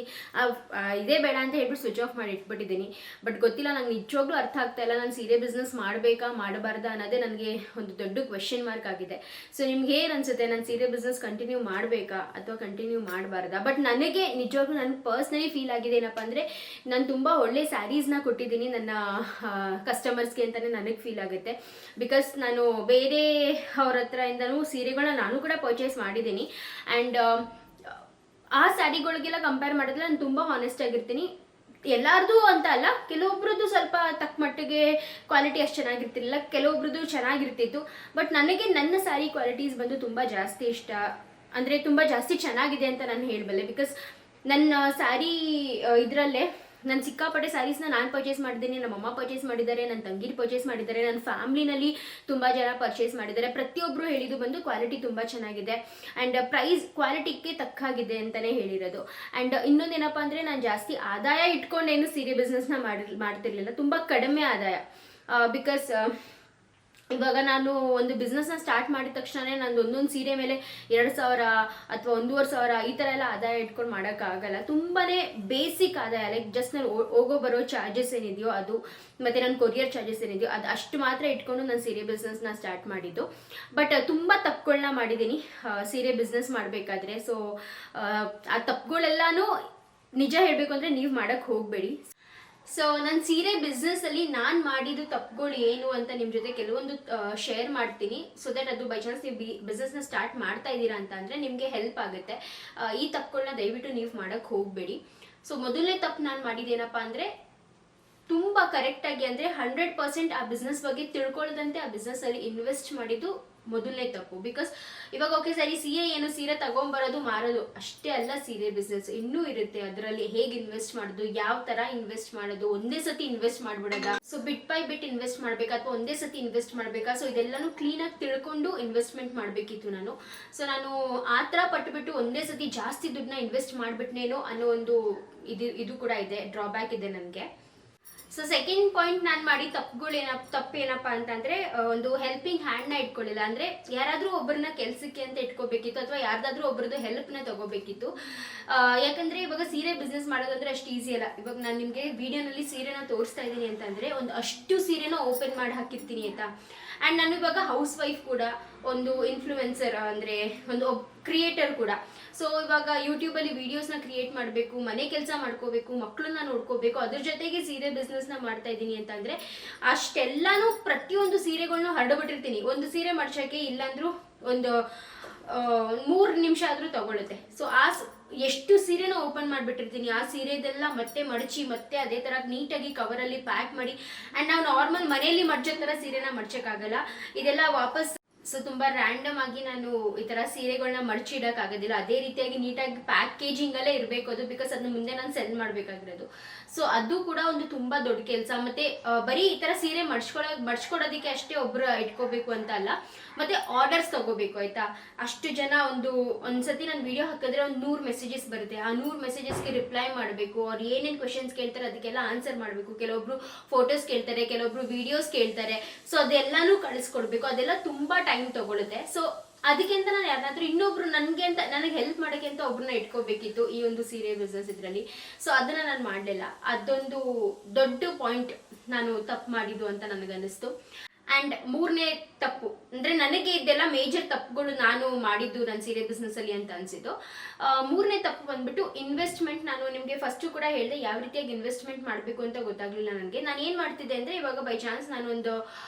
ಇದೇ ಬೇಡ ಅಂತ ಹೇಳ್ಬಿಟ್ಟು ಸ್ವಿಚ್ ಆಫ್ ಮಾಡಿ ಇಟ್ಬಿಟ್ಟಿದ್ದೀನಿ. ಬಟ್ ಗೊತ್ತಿಲ್ಲ, ನಂಗೆ ನಿಜವಾಗ್ಲೂ ಅರ್ಥ ಆಗ್ತಾ ಇಲ್ಲ, ನಾನು ಸೀರೆ ಬಿಸ್ನೆಸ್ ಮಾಡಬೇಕಾ ಮಾಡಬಾರ್ದಾ ಅನ್ನೋದೇ ನನಗೆ ಒಂದು ದೊಡ್ಡ ಕ್ವೆಶ್ಚನ್ ಮಾರ್ಕ್ ಆಗಿದೆ. ಸೊ ನಿಮ್ಗೆ ಏನು ಅನಿಸುತ್ತೆ, ನಾನು ಸೀರೆ ಬಿಸ್ನೆಸ್ ಕಂಟಿನ್ಯೂ ಮಾಡಬೇಕಾ ಅಥವಾ ಕಂಟಿನ್ಯೂ ಮಾಡಬಾರ್ದಾ? ಬಟ್ ನನಗೆ ನಿಜವಾಗ್ಲೂ ನನಗೆ ಪರ್ಸ್ನಲಿ ಫೀಲ್ ಆಗಿದೆ ಏನಪ್ಪ ಅಂದರೆ, ನಾನು ತುಂಬ ಒಳ್ಳೆ ಸ್ಯಾರೀಸ್ನ ಕೊಟ್ಟಿದ್ದೀನಿ ನನ್ನ ಕಸ್ಟಮರ್ಸ್ಗೆ ಅಂತಲೇ ನನಗೆ ಫೀಲ್ ಆಗುತ್ತೆ. ಬಿಕಾಸ್ ನಾನು ಬೇರೆ ಅವ್ರ ಹತ್ರದಿಂದನೂ ಸೀರೆಗಳನ್ನ ನಾನು ಕೂಡ ಪರ್ಚೇಸ್ ಮಾಡಿದ್ದೀನಿ. ಆ್ಯಂಡ್ ಆ ಸ್ಯಾರಿಗಳಿಗೆಲ್ಲ ಕಂಪೇರ್ ಮಾಡಿದ್ರೆ ನಾನು ತುಂಬ ಹಾನೆಸ್ಟ್ ಆಗಿರ್ತೀನಿ. ಎಲ್ಲರದು ಅಂತ ಅಲ್ಲ, ಕೆಲವೊಬ್ರದ್ದು ಸ್ವಲ್ಪ ತಕ್ಕ ಮಟ್ಟಿಗೆ ಕ್ವಾಲಿಟಿ ಅಷ್ಟು ಚೆನ್ನಾಗಿರ್ತಿರಲಿಲ್ಲ, ಕೆಲವೊಬ್ರದ್ದು ಚೆನ್ನಾಗಿರ್ತಿತ್ತು. ಬಟ್ ನನಗೆ ನನ್ನ ಸ್ಯಾರಿ ಕ್ವಾಲಿಟೀಸ್ ಬಂದು ತುಂಬ ಜಾಸ್ತಿ ಇಷ್ಟ, ಅಂದರೆ ತುಂಬ ಜಾಸ್ತಿ ಚೆನ್ನಾಗಿದೆ ಅಂತ ನಾನು ಹೇಳಬಲ್ಲೆ. ಬಿಕಾಸ್ ನನ್ನ ಸ್ಯಾರಿ ಇದರಲ್ಲೇ ನಾನು ಸಿಕ್ಕಾಪಟ್ಟೆ ಸ್ಯಾರೀಸ್ನ ನಾನು ಪರ್ಚೇಸ್ ಮಾಡಿದ್ದೀನಿ, ನಮ್ಮ ಅಮ್ಮ ಪರ್ಚೇಸ್ ಮಾಡಿದ್ದಾರೆ, ನನ್ನ ತಂಗಿರು ಪರ್ಚೇಸ್ ಮಾಡಿದ್ದಾರೆ, ನನ್ನ ಫ್ಯಾಮ್ಲಿನಲ್ಲಿ ತುಂಬ ಜನ ಪರ್ಚೇಸ್ ಮಾಡಿದ್ದಾರೆ. ಪ್ರತಿಯೊಬ್ಬರು ಹೇಳಿದ್ದು ಬಂದು ಕ್ವಾಲಿಟಿ ತುಂಬ ಚೆನ್ನಾಗಿದೆ ಆ್ಯಂಡ್ ಪ್ರೈಸ್ ಕ್ವಾಲಿಟಿಗೆ ತಕ್ಕಾಗಿದೆ ಅಂತಲೇ ಹೇಳಿರೋದು. ಆ್ಯಂಡ್ ಇನ್ನೊಂದೇನಪ್ಪ ಅಂದರೆ ನಾನು ಜಾಸ್ತಿ ಆದಾಯ ಇಟ್ಕೊಂಡೇನು ಸೀರೆ ಬಿಸ್ನೆಸ್ನ ಮಾಡ್ತಿರ್ಲಿಲ್ಲ, ತುಂಬ ಕಡಿಮೆ ಆದಾಯ. ಬಿಕಾಸ್ ಇವಾಗ ನಾನು ಒಂದು ಬಿಸ್ನೆಸ್ನ ಸ್ಟಾರ್ಟ್ ಮಾಡಿದ ತಕ್ಷಣ ನಂದು ಒಂದೊಂದು ಸೀರೆ ಮೇಲೆ 2,000 ಅಥವಾ 1,500 ಈ ಥರ ಎಲ್ಲ ಆದಾಯ ಇಟ್ಕೊಂಡು ಮಾಡೋಕ್ಕಾಗಲ್ಲ. ತುಂಬಾ ಬೇಸಿಕ್ ಆದಾಯ, ಲೈಕ್ ಜಸ್ಟ್ ನಾನು ಹೋಗೋ ಬರೋ ಚಾರ್ಜಸ್ ಏನಿದೆಯೋ ಅದು, ಮತ್ತು ನನ್ನ ಕೊರಿಯರ್ ಚಾರ್ಜಸ್ ಏನಿದೆಯೋ ಅದು ಅಷ್ಟು ಮಾತ್ರ ಇಟ್ಕೊಂಡು ನಾನು ಸೀರೆ ಬಿಸ್ನೆಸ್ನ ಸ್ಟಾರ್ಟ್ ಮಾಡಿದ್ದು. ಬಟ್ ತುಂಬ ತಪ್ಪುಗಳನ್ನ ಮಾಡಿದ್ದೀನಿ ಸೀರೆ ಬಿಸ್ನೆಸ್ ಮಾಡಬೇಕಾದ್ರೆ. ಸೊ ಆ ತಪ್ಪುಗಳೆಲ್ಲನೂ ನಿಜ ಹೇಳಬೇಕು ಅಂದರೆ ನೀವು ಮಾಡೋಕ್ಕೆ ಹೋಗಬೇಡಿ. ಸೊ ನನ್ನ ಸೀರೆ ಬಿಸ್ನೆಸ್ಸಲ್ಲಿ ನಾನು ಮಾಡಿದ್ದು ತಪ್ಪುಗಳು ಏನು ಅಂತ ನಿಮ್ಮ ಜೊತೆ ಕೆಲವೊಂದು ಶೇರ್ ಮಾಡ್ತೀನಿ. ಸೊ ದಟ್ ಅದು ಬೈ ಚಾನ್ಸ್ ನೀವು ಬಿಸ್ನೆಸ್ನ ಸ್ಟಾರ್ಟ್ ಮಾಡ್ತಾ ಇದ್ದೀರಾ ಅಂತ ಅಂದರೆ ನಿಮಗೆ ಹೆಲ್ಪ್ ಆಗುತ್ತೆ. ಈ ತಪ್ಪುಗಳನ್ನ ದಯವಿಟ್ಟು ನೀವು ಮಾಡೋಕ್ಕೆ ಹೋಗಬೇಡಿ. ಸೊ ಮೊದಲನೇ ತಪ್ಪು ನಾನು ಮಾಡಿದ್ದೇನಪ್ಪ ಅಂದರೆ ತುಂಬ ಕರೆಕ್ಟಾಗಿ ಅಂದರೆ 100% ಆ ಬಿಸ್ನೆಸ್ ಬಗ್ಗೆ ತಿಳ್ಕೊಳ್ಳದಂತೆ ಆ ಬಿಸ್ನೆಸ್ಸಲ್ಲಿ ಇನ್ವೆಸ್ಟ್ ಮಾಡಿದ್ದು ಮೊದಲನೇ ತಪ್ಪು. ಬಿಕಾಸ್ ಇವಾಗ ಓಕೆ ಸರಿ ಏನು ಸೀರೆ ತಗೊಂಬರೋದು ಮಾರೋದು ಅಷ್ಟೇ ಅಲ್ಲ, ಸೀರೆ ಬಿಸ್ನೆಸ್ ಇನ್ನೂ ಇರುತ್ತೆ. ಅದರಲ್ಲಿ ಹೇಗೆ ಇನ್ವೆಸ್ಟ್ ಮಾಡೋದು, ಯಾವ ಥರ ಇನ್ವೆಸ್ಟ್ ಮಾಡೋದು, ಒಂದೇ ಸತಿ ಇನ್ವೆಸ್ಟ್ ಮಾಡ್ಬಿಡೋದ, so bit by bit invest ಮಾಡಬೇಕಾ ಅಥವಾ ಒಂದೇ ಸತಿ ಇನ್ವೆಸ್ಟ್ ಮಾಡಬೇಕಾ, ಸೊ ಇದೆಲ್ಲನೂ ಕ್ಲೀನಾಗಿ ತಿಳ್ಕೊಂಡು ಇನ್ವೆಸ್ಟ್ಮೆಂಟ್ ಮಾಡಬೇಕಿತ್ತು ನಾನು. ಸೊ ನಾನು ಆ ಥರ ಪಟ್ಟುಬಿಟ್ಟು ಒಂದೇ ಸತಿ ಜಾಸ್ತಿ ದುಡ್ಡನ್ನ ಇನ್ವೆಸ್ಟ್ ಮಾಡಿಬಿಟ್ನೇನೋ ಅನ್ನೋ ಒಂದು ಇದು ಕೂಡ ಇದೆ, ಡ್ರಾಬ್ಯಾಕ್ ಇದೆ ನನಗೆ. ಸೊ ಸೆಕೆಂಡ್ ಪಾಯಿಂಟ್ ನಾನು ಮಾಡಿ ತಪ್ಪೇನಪ್ಪ ಅಂತಂದರೆ ಒಂದು ಹೆಲ್ಪಿಂಗ್ ಹ್ಯಾಂಡ್ನ ಇಟ್ಕೊಳ್ಳಿಲ್ಲ. ಅಂದರೆ ಯಾರಾದರೂ ಒಬ್ಬರನ್ನ ಕೆಲಸಕ್ಕೆ ಅಂತ ಇಟ್ಕೋಬೇಕಿತ್ತು ಅಥವಾ ಯಾರ್ದಾದ್ರೂ ಒಬ್ಬರದ್ದು ಹೆಲ್ಪ್ನ ತಗೋಬೇಕಿತ್ತು. ಯಾಕಂದರೆ ಇವಾಗ ಸೀರೆ ಬಿಸ್ನೆಸ್ ಮಾಡೋದಂದ್ರೆ ಅಷ್ಟು ಈಸಿ ಅಲ್ಲ. ಇವಾಗ ನಾನು ನಿಮಗೆ ವಿಡಿಯೋನಲ್ಲಿ ಸೀರೆನ ತೋರಿಸ್ತಾ ಇದ್ದೀನಿ ಅಂತಂದರೆ ಒಂದು ಅಷ್ಟು ಸೀರೆನ ಓಪನ್ ಮಾಡಿ ಹಾಕಿರ್ತೀನಿ ಆಯಿತಾ. ಆ್ಯಂಡ್ ನಾನು ಇವಾಗ ಹೌಸ್ ವೈಫ್ ಕೂಡ, ಒಂದು ಇನ್ಫ್ಲೂಯೆನ್ಸರ್ ಅಂದರೆ ಒಂದು ಕ್ರಿಯೇಟರ್ ಕೂಡ. ಸೊ ಇವಾಗ ಯೂಟ್ಯೂಬಲ್ಲಿ ವೀಡಿಯೋಸ್ನ ಕ್ರಿಯೇಟ್ ಮಾಡಬೇಕು, ಮನೆ ಕೆಲಸ ಮಾಡ್ಕೋಬೇಕು, ಮಕ್ಕಳನ್ನ ನೋಡ್ಕೋಬೇಕು, ಅದ್ರ ಜೊತೆಗೆ ಸೀರೆ ಬಿಸ್ನೆಸ್ನ ಮಾಡ್ತಾ ಇದ್ದೀನಿ ಅಂತಂದರೆ ಅಷ್ಟೆಲ್ಲನೂ ಪ್ರತಿಯೊಂದು ಸೀರೆಗಳನ್ನೂ ಹರಡ್ಬಿಟ್ಟಿರ್ತೀನಿ. ಒಂದು ಸೀರೆ ಮಡ್ಚೋಕ್ಕೆ ಇಲ್ಲಾಂದ್ರೂ ಒಂದು 3 ನಿಮಿಷ ಆದರೂ ತಗೊಳುತ್ತೆ. ಸೊ ಎಷ್ಟು ಸೀರೆನ ಓಪನ್ ಮಾಡಿಬಿಟ್ಟಿರ್ತೀನಿ, ಆ ಸೀರೆದೆಲ್ಲ ಮತ್ತೆ ಮಡಚಿ ಮತ್ತೆ ಅದೇ ಥರ ನೀಟಾಗಿ ಕವರಲ್ಲಿ ಪ್ಯಾಕ್ ಮಾಡಿ. ಆ್ಯಂಡ್ ನಾವು ನಾರ್ಮಲ್ ಮನೆಯಲ್ಲಿ ಮಡ್ಚೋ ಥರ ಸೀರೆನ ಮಡ್ಚೋಕ್ಕಾಗಲ್ಲ, ಇದೆಲ್ಲ ವಾಪಸ್. ಸೊ ತುಂಬ ರ್ಯಾಂಡಮ್ ಆಗಿ ನಾನು ಈ ಥರ ಸೀರೆಗಳನ್ನ ಮಡಚಿಡೋಕ್ಕಾಗೋದಿಲ್ಲ. ಅದೇ ರೀತಿಯಾಗಿ ನೀಟಾಗಿ ಪ್ಯಾಕೇಜಿಂಗಲ್ಲೇ ಇರಬೇಕು ಅದು, ಬಿಕಾಸ್ ಅದನ್ನ ಮುಂದೆ ನಾನು ಸೆಲ್ ಮಾಡಬೇಕಾಗಿರೋದು. ಸೊ ಅದು ಕೂಡ ಒಂದು ತುಂಬ ದೊಡ್ಡ ಕೆಲಸ. ಮತ್ತು ಬರೀ ಈ ಥರ ಸೀರೆ ಮಡ್ಚ್ಕೊಡೋದಕ್ಕೆ ಅಷ್ಟೇ ಒಬ್ಬರು ಇಟ್ಕೋಬೇಕು ಅಂತ ಅಲ್ಲ, ಮತ್ತು ಆರ್ಡರ್ಸ್ ತೊಗೋಬೇಕು ಆಯಿತಾ. ಅಷ್ಟು ಜನ ಒಂದು ಸತಿ ನಾನು ವಿಡಿಯೋ ಹಾಕಿದ್ರೆ ಒಂದು 100 ಮೆಸೇಜಸ್ ಬರುತ್ತೆ. ಆ 100 ಮೆಸೇಜಸ್ಗೆ ರಿಪ್ಲೈ ಮಾಡಬೇಕು. ಅವ್ರು ಏನೇನು ಕ್ವೆಶನ್ಸ್ ಕೇಳ್ತಾರೆ ಅದಕ್ಕೆಲ್ಲ ಆನ್ಸರ್ ಮಾಡಬೇಕು. ಕೆಲವೊಬ್ರು ಫೋಟೋಸ್ ಕೇಳ್ತಾರೆ, ಕೆಲವೊಬ್ರು ವಿಡಿಯೋಸ್ ಕೇಳ್ತಾರೆ. ಸೊ ಅದೆಲ್ಲನೂ ಕಳಿಸ್ಕೊಡ್ಬೇಕು. ಅದೆಲ್ಲ ತುಂಬ ಟೈಮ್ ತಗೊಳುತ್ತೆ. ಸೊ ಅದಕ್ಕೆ ಅಂತ ನಾನು ಯಾರಾದ್ರೂ ಇನ್ನೊಬ್ರು ನನಗೆ ಹೆಲ್ಪ್ ಮಾಡೋಕ್ಕೆ ಅಂತ ಒಬ್ರನ್ನ ಇಟ್ಕೋಬೇಕಿತ್ತು ಈ ಒಂದು ಸೀರೆ ಬಿಸ್ನೆಸ್ ಇದರಲ್ಲಿ. ಸೊ ಅದನ್ನು ನಾನು ಮಾಡಲಿಲ್ಲ. ಅದೊಂದು ದೊಡ್ಡ ಪಾಯಿಂಟ್ ನಾನು ತಪ್ಪು ಮಾಡಿದ್ದು ಅಂತ ನನಗನ್ನಿಸ್ತು. ಆ್ಯಂಡ್ 3ನೇ ತಪ್ಪು ಅಂದರೆ ನನಗೆ ಇದೆಲ್ಲ ಮೇಜರ್ ತಪ್ಪುಗಳು ನಾನು ಮಾಡಿದ್ದು ನನ್ನ ಸೀರೆ ಬಿಸ್ನೆಸ್ಸಲ್ಲಿ ಅಂತ ಅನಿಸಿದ್ದು. 3ನೇ ತಪ್ಪು ಬಂದ್ಬಿಟ್ಟು ಇನ್ವೆಸ್ಟ್ಮೆಂಟ್. ನಾನು ನಿಮಗೆ ಫಸ್ಟು ಕೂಡ ಹೇಳಿದೆ ಯಾವ ರೀತಿಯಾಗಿ ಇನ್ವೆಸ್ಟ್ಮೆಂಟ್ ಮಾಡಬೇಕು ಅಂತ ಗೊತ್ತಾಗಲಿಲ್ಲ ನನಗೆ. ನಾನು ಏನು ಮಾಡ್ತಿದ್ದೆ ಅಂದರೆ ಇವಾಗ ಬೈ ಚಾನ್ಸ್ ನಾನು ಒಂದು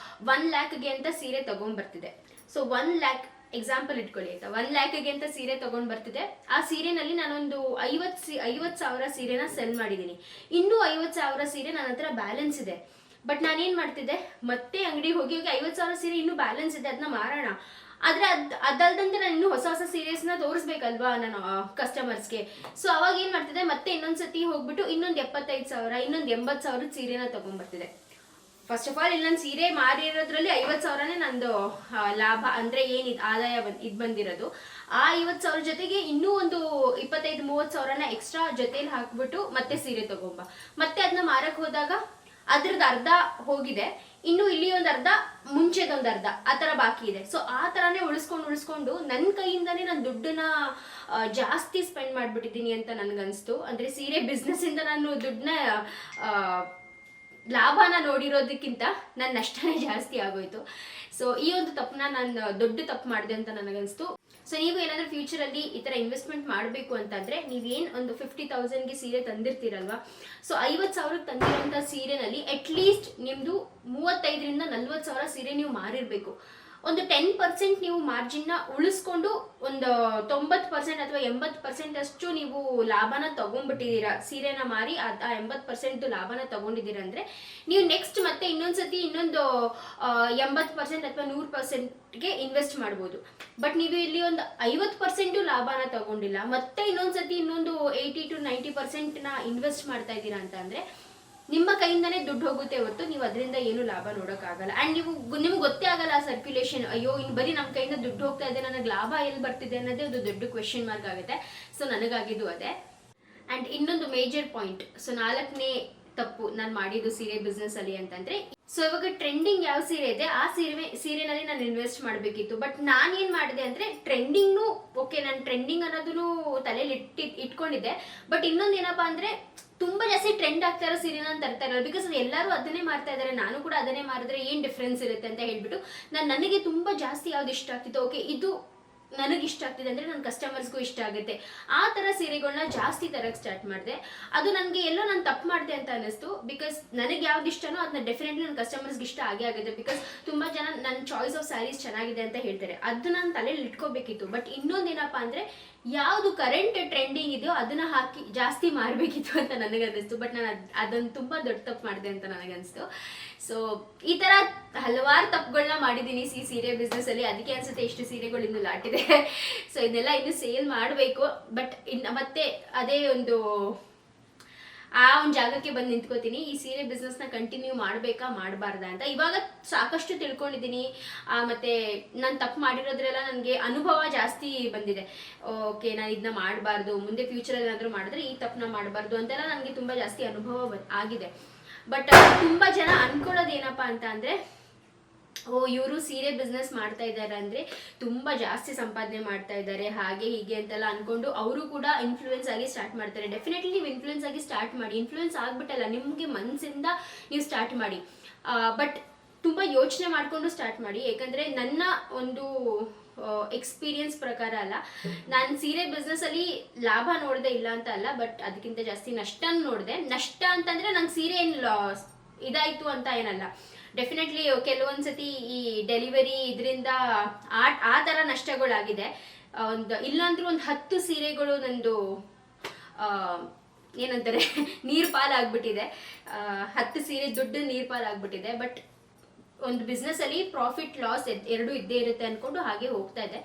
1 ಲ್ಯಾಕ್ಗೆ ಅಂತ ಸೀರೆ ತೊಗೊಂಡ್ಬರ್ತಿದ್ದೆ. ಸೊ 1 ಲ್ಯಾಕ್ ಎಕ್ಸಾಂಪಲ್ ಇಟ್ಕೊಳ್ಳಿ ಆಯ್ತಾ. 1 ಲ್ಯಾಕ್ಗೆ ಅಂತ ಸೀರೆ ತೊಗೊಂಡು ಬರ್ತಿದ್ದೆ. ಆ ಸೀರೆನಲ್ಲಿ ನಾನೊಂದು 50,000 ಸೀರೆನ ಸೆಲ್ ಮಾಡಿದ್ದೀನಿ. ಇನ್ನೂ 50,000 ಸೀರೆ ನನ್ನ ಹತ್ರ ಬ್ಯಾಲೆನ್ಸ್ ಇದೆ. ಬಟ್ ನಾನೇನು ಮಾಡ್ತಿದ್ದೆ, ಮತ್ತೆ ಅಂಗಡಿಗೆ ಹೋಗಿ 50,000 ಸೀರೆ ಇನ್ನೂ ಬ್ಯಾಲೆನ್ಸ್ ಇದೆ, ಅದನ್ನ ಮಾರೋಣ. ಆದರೆ ಅದಲ್ದಂತೆ ನಾನು ಇನ್ನೂ ಹೊಸ ಸೀರೆಸ್ನ ತೋರಿಸ್ಬೇಕಲ್ವಾ ನಾನು ಕಸ್ಟಮರ್ಸ್ಗೆ. ಸೊ ಅವಾಗ ಏನು ಮಾಡ್ತಿದ್ದೆ, ಮತ್ತೆ ಇನ್ನೊಂದ್ಸತಿ ಹೋಗ್ಬಿಟ್ಟು ಇನ್ನೊಂದು 75,000 ಇನ್ನೊಂದು 80,000 ಸೀರೆನ ತೊಗೊಂಡ್ಬರ್ತಿದ್ದೆ. ಫಸ್ಟ್ ಆಫ್ ಆಲ್ ಇಲ್ಲಿ ನಾನು ಸೀರೆ ಮಾರಿರೋದ್ರಲ್ಲಿ 50,000ನೇ ನಂದು ಲಾಭ, ಅಂದರೆ ಏನಿದು ಆದಾಯ ಬಂದಿರೋದು. ಆ 50,000 ಜೊತೆಗೆ ಇನ್ನೂ ಒಂದು 25-30,000ನ ಎಕ್ಸ್ಟ್ರಾ ಜೊತೆಲಿ ಹಾಕ್ಬಿಟ್ಟು ಮತ್ತೆ ಸೀರೆ ತಗೊಂಬ. ಮತ್ತೆ ಅದನ್ನ ಮಾರಕ್ಕೆ ಹೋದಾಗ ಅದ್ರದ್ದು ಅರ್ಧ ಹೋಗಿದೆ, ಇನ್ನು ಇಲ್ಲಿ ಒಂದು ಅರ್ಧ, ಮುಂಚೆದೊಂದು ಅರ್ಧ, ಆ ಥರ ಬಾಕಿ ಇದೆ. ಸೊ ಆ ಥರನೇ ಉಳಿಸ್ಕೊಂಡು ನನ್ನ ಕೈಯಿಂದನೇ ನಾನು ದುಡ್ಡನ್ನ ಜಾಸ್ತಿ ಸ್ಪೆಂಡ್ ಮಾಡಿಬಿಟ್ಟಿದ್ದೀನಿ ಅಂತ ನನಗನ್ನಿಸ್ತು. ಅಂದರೆ ಸೀರೆ ಬಿಸ್ನೆಸ್ಸಿಂದ ನಾನು ದುಡ್ಡನ್ನ ಲಾಭನ ನೋಡಿರೋದಕ್ಕಿಂತ ನನ್ನ ನಷ್ಟನೇ ಜಾಸ್ತಿ ಆಗೋಯ್ತು. ಸೊ ಈ ಒಂದು ತಪ್ಪನ್ನ ನಾನು ದೊಡ್ಡ ತಪ್ಪು ಮಾಡಿದೆ ಅಂತ ನನಗನ್ನಿಸ್ತು. ಸೊ ನೀವು ಏನಾದರೂ ಫ್ಯೂಚರಲ್ಲಿ ಈ ಥರ ಇನ್ವೆಸ್ಟ್ಮೆಂಟ್ ಮಾಡಬೇಕು ಅಂತಂದರೆ ನೀವೇನು ಒಂದು 50,000ಗೆ ಸೀರೆ ತಂದಿರ್ತೀರಲ್ವ, ಸೊ 50,000ಕ್ಕೆ ತಂದಿರೋಂಥ ಸೀರೆನಲ್ಲಿ ಅಟ್ಲೀಸ್ಟ್ ನಿಮ್ಮದು 35,000-40,000 ಸೀರೆ ನೀವು ಮಾರಿರಬೇಕು. ಒಂದು 10% ನೀವು ಮಾರ್ಜಿನ್ನ ಉಳಿಸ್ಕೊಂಡು ಒಂದು 90% ಅಥವಾ 80% ಅಷ್ಟು ನೀವು ಲಾಭನ ತಗೊಂಡ್ಬಿಟ್ಟಿದ್ದೀರಾ, ಸೀರೆನ ಮಾರಿ ಆ 80% ಲಾಭನ ತಗೊಂಡಿದ್ದೀರಾ ಅಂದರೆ ನೀವು ನೆಕ್ಸ್ಟ್ ಮತ್ತೆ ಇನ್ನೊಂದ್ಸತಿ ಇನ್ನೊಂದು 80% ಅಥವಾ 100%ಗೆ ಇನ್ವೆಸ್ಟ್ ಮಾಡ್ಬೋದು. ಬಟ್ ನೀವು ಇಲ್ಲಿ ಒಂದು 50% ಲಾಭನ ತಗೊಂಡಿಲ್ಲ, ಮತ್ತೆ ಇನ್ನೊಂದ್ಸತಿ ಇನ್ನೊಂದು 80 to 90%ನ ಇನ್ವೆಸ್ಟ್ ಮಾಡ್ತಾ ಇದ್ದೀರಾ ಅಂತ ಅಂದರೆ ನಿಮ್ಮ ಕೈಯಿಂದನೇ ದುಡ್ಡು ಹೋಗುತ್ತೆ ಹೊರತು ನೀವು ಅದರಿಂದ ಏನು ಲಾಭ ನೋಡೋಕ್ಕಾಗಲ್ಲ. ಆ್ಯಂಡ್ ನಿಮ್ಗೆ ಗೊತ್ತೇ ಆಗಲ್ಲ ಆ ಸರ್ಕ್ಯುಲೇಷನ್. ಅಯ್ಯೋ ಇನ್ನು ಬರೀ ನಮ್ಮ ಕೈಯಿಂದ ದುಡ್ಡು ಹೋಗ್ತಾ ಇದೆ, ನನಗೆ ಲಾಭ ಎಲ್ಲಿ ಬರ್ತಿದೆ ಅನ್ನೋದೇ ಒಂದು ದೊಡ್ಡ ಕ್ವೆಶ್ಚನ್ ಮಾರ್ಕ್ ಆಗುತ್ತೆ. ಸೊ ನನಗಾಗಿದ್ದು ಅದೇ. ಆ್ಯಂಡ್ ಇನ್ನೊಂದು ಮೇಜರ್ ಪಾಯಿಂಟ್, ಸೊ 4ನೇ ತಪ್ಪು ನಾನು ಮಾಡಿದ್ದು ಸೀರೆ ಬಿಸ್ನೆಸ್ ಅಲ್ಲಿ ಅಂತಂದ್ರೆ, ಸೊ ಇವಾಗ ಟ್ರೆಂಡಿಂಗ್ ಯಾವ ಸೀರೆ ಇದೆ ಆ ಸೀರೆನಲ್ಲಿ ನಾನು ಇನ್ವೆಸ್ಟ್ ಮಾಡಬೇಕಿತ್ತು. ಬಟ್ ನಾನೇನ್ ಮಾಡಿದೆ ಅಂದ್ರೆ ಟ್ರೆಂಡಿಂಗ್ನು ಓಕೆ, ನಾನು ಟ್ರೆಂಡಿಂಗ್ ಅನ್ನೋದನ್ನು ತಲೆಯಲ್ಲಿ ಇಟ್ಕೊಂಡಿದ್ದೆ. ಬಟ್ ಇನ್ನೊಂದು ಏನಪ್ಪಾ ಅಂದ್ರೆ ತುಂಬಾ ಜಾಸ್ತಿ ಟ್ರೆಂಡ್ ಆಗ್ತಾ ಇರೋ ಸೀರೆನ ನಾನು ತರ್ತಾ ಇರೋದು, ಬಿಕಾಸ್ ಎಲ್ಲರೂ ಅದನ್ನೇ ಮಾಡ್ತಾ ಇದ್ದಾರೆ, ನಾನು ಕೂಡ ಅದನ್ನೇ ಮಾಡಿದ್ರೆ ಏನ್ ಡಿಫ್ರೆನ್ಸ್ ಇರುತ್ತೆ ಅಂತ ಹೇಳ್ಬಿಟ್ಟು ನನಗೆ ತುಂಬಾ ಜಾಸ್ತಿ ಯಾವ್ದು ಇಷ್ಟ ಆಗ್ತಿತ್ತು, ಓಕೆ ಇದು ನನಗೆ ಇಷ್ಟ ಆಗ್ತಿದೆ ಅಂದರೆ ನನ್ನ ಕಸ್ಟಮರ್ಸ್ಗೂ ಇಷ್ಟ ಆಗುತ್ತೆ, ಆ ಥರ ಸೀರೆಗಳನ್ನ ಜಾಸ್ತಿ ತರಕ್ಕೆ ಸ್ಟಾರ್ಟ್ ಮಾಡಿದೆ. ಅದು ನನಗೆ ಎಲ್ಲೋ ನಾನು ತಪ್ಪು ಮಾಡಿದೆ ಅಂತ ಅನ್ನಿಸ್ತು. ಬಿಕಾಸ್ ನನಗೆ ಯಾವ್ದು ಇಷ್ಟನೋ ಅದನ್ನ ಡೆಫಿನೆಟ್ಲಿ ನನ್ನ ಕಸ್ಟಮರ್ಸ್ಗೆ ಇಷ್ಟ ಆಗೇ ಆಗುತ್ತೆ. ಬಿಕಾಸ್ ತುಂಬ ಜನ ನನ್ನ ಚಾಯ್ಸ್ ಆಫ್ ಸ್ಯಾರೀಸ್ ಚೆನ್ನಾಗಿದೆ ಅಂತ ಹೇಳ್ತಾರೆ, ಅದು ನಾನು ತಲೆಯಲ್ಲಿ ಇಟ್ಕೋಬೇಕಿತ್ತು. ಬಟ್ ಇನ್ನೊಂದೇನಪ್ಪ ಅಂದರೆ ಯಾವುದು ಕರೆಂಟ್ ಟ್ರೆಂಡಿಂಗ್ ಇದೆಯೋ ಅದನ್ನ ಹಾಕಿ ಜಾಸ್ತಿ ಮಾರಬೇಕಿತ್ತು ಅಂತ ನನಗನ್ನಿಸ್ತು. ಬಟ್ ನಾನು ಅದೊಂದು ತುಂಬ ದೊಡ್ಡ ತಪ್ಪು ಮಾಡಿದೆ ಅಂತ ನನಗನ್ನಿಸ್ತು. ಸೊ ಈ ಥರ ಹಲವಾರು ತಪ್ಪುಗಳನ್ನ ಮಾಡಿದ್ದೀನಿ ಈ ಸೀರೆ ಬಿಸ್ನೆಸ್ಸಲ್ಲಿ. ಅದಕ್ಕೆ ಅನ್ಸುತ್ತೆ ಇಷ್ಟು ಸೀರೆಗಳು ಇನ್ನೂ ಲಾಟಿದೆ. ಸೊ ಇದನ್ನೆಲ್ಲ ಇನ್ನೂ ಸೇಲ್ ಮಾಡಬೇಕು. ಬಟ್ ಇನ್ನು ಮತ್ತೆ ಅದೇ ಒಂದು ಜಾಗಕ್ಕೆ ಬಂದು ನಿಂತ್ಕೋತೀನಿ, ಈ ಸೀರೆ ಬಿಸ್ನೆಸ್ನ ಕಂಟಿನ್ಯೂ ಮಾಡಬೇಕಾ ಮಾಡಬಾರ್ದಾ ಅಂತ. ಇವಾಗ ಸಾಕಷ್ಟು ತಿಳ್ಕೊಂಡಿದ್ದೀನಿ, ಮತ್ತು ನಾನು ತಪ್ಪು ಮಾಡಿರೋದ್ರೆಲ್ಲ ನನಗೆ ಅನುಭವ ಜಾಸ್ತಿ ಬಂದಿದೆ. ಓಕೆ ನಾನು ಇದನ್ನ ಮಾಡಬಾರ್ದು, ಮುಂದೆ ಫ್ಯೂಚರಲ್ಲಿ ಏನಾದರೂ ಮಾಡಿದ್ರೆ ಈ ತಪ್ಪನ್ನ ಮಾಡಬಾರ್ದು ಅಂತೆಲ್ಲ ನನಗೆ ತುಂಬ ಜಾಸ್ತಿ ಅನುಭವ ಆಗಿದೆ. ಬಟ್ ತುಂಬ ಜನ ಅನ್ಕೊಳ್ಳೋದು ಏನಪ್ಪ ಅಂತ ಅಂದರೆ, ಓ ಇವರು ಸೀರೆ ಬಿಸ್ನೆಸ್ ಮಾಡ್ತಾ ಇದ್ದಾರೆ ಅಂದರೆ ತುಂಬ ಜಾಸ್ತಿ ಸಂಪಾದನೆ ಮಾಡ್ತಾ ಇದ್ದಾರೆ ಹಾಗೆ ಹೀಗೆ ಅಂತೆಲ್ಲ ಅಂದ್ಕೊಂಡು ಅವರು ಕೂಡ ಇನ್ಫ್ಲೂಯೆನ್ಸ್ ಆಗಿ ಸ್ಟಾರ್ಟ್ ಮಾಡ್ತಾರೆ. ಡೆಫಿನೆಟ್ಲಿ ನೀವು ಇನ್ಫ್ಲೂಯೆನ್ಸ್ ಆಗಿ ಸ್ಟಾರ್ಟ್ ಮಾಡಿ, ಇನ್ಫ್ಲೂಯೆನ್ಸ್ ಆಗಿಬಿಟ್ಟಲ್ಲ, ನಿಮಗೆ ಮನಸ್ಸಿಂದ ನೀವು ಸ್ಟಾರ್ಟ್ ಮಾಡಿ. ಬಟ್ ತುಂಬ ಯೋಚನೆ ಮಾಡಿಕೊಂಡು ಸ್ಟಾರ್ಟ್ ಮಾಡಿ. ಯಾಕಂದರೆ ನನ್ನ ಒಂದು ಎಕ್ಸ್ಪೀರಿಯನ್ಸ್ ಪ್ರಕಾರ ಅಲ್ಲ, ನಾನು ಸೀರೆ ಬಿಸ್ನೆಸ್ಸಲ್ಲಿ ಲಾಭ ನೋಡಿದೆ ಇಲ್ಲ ಅಂತ ಅಲ್ಲ, ಬಟ್ ಅದಕ್ಕಿಂತ ಜಾಸ್ತಿ ನಷ್ಟ ನೋಡಿದೆ. ನಷ್ಟ ಅಂತಂದರೆ ನಂಗೆ ಸೀರೆ ಏನು ಇದಾಯಿತು ಅಂತ ಏನಲ್ಲ, ಡೆಫಿನೆಟ್ಲಿ ಕೆಲವೊಂದ್ಸತಿ ಈ ಡೆಲಿವರಿ ಇದರಿಂದ ಆ ಥರ ನಷ್ಟಗಳಾಗಿದೆ. ಇಲ್ಲಾಂದ್ರೂ ಒಂದು 10 ಸೀರೆಗಳು ನಂದು ಏನಂತಾರೆ ನೀರು ಪಾಲಾಗ್ಬಿಟ್ಟಿದೆ, 10 ಸೀರೆ ದುಡ್ಡು ನೀರು ಪಾಲಾಗ್ಬಿಟ್ಟಿದೆ. ಬಟ್ ಒಂದು ಬಿಸ್ನೆಸ್ಸಲ್ಲಿ ಪ್ರಾಫಿಟ್ ಲಾಸ್ ಎರಡೂ ಇದ್ದೇ ಇರುತ್ತೆ ಅಂದ್ಕೊಂಡು ಹಾಗೆ ಹೋಗ್ತಾ ಇದೆ.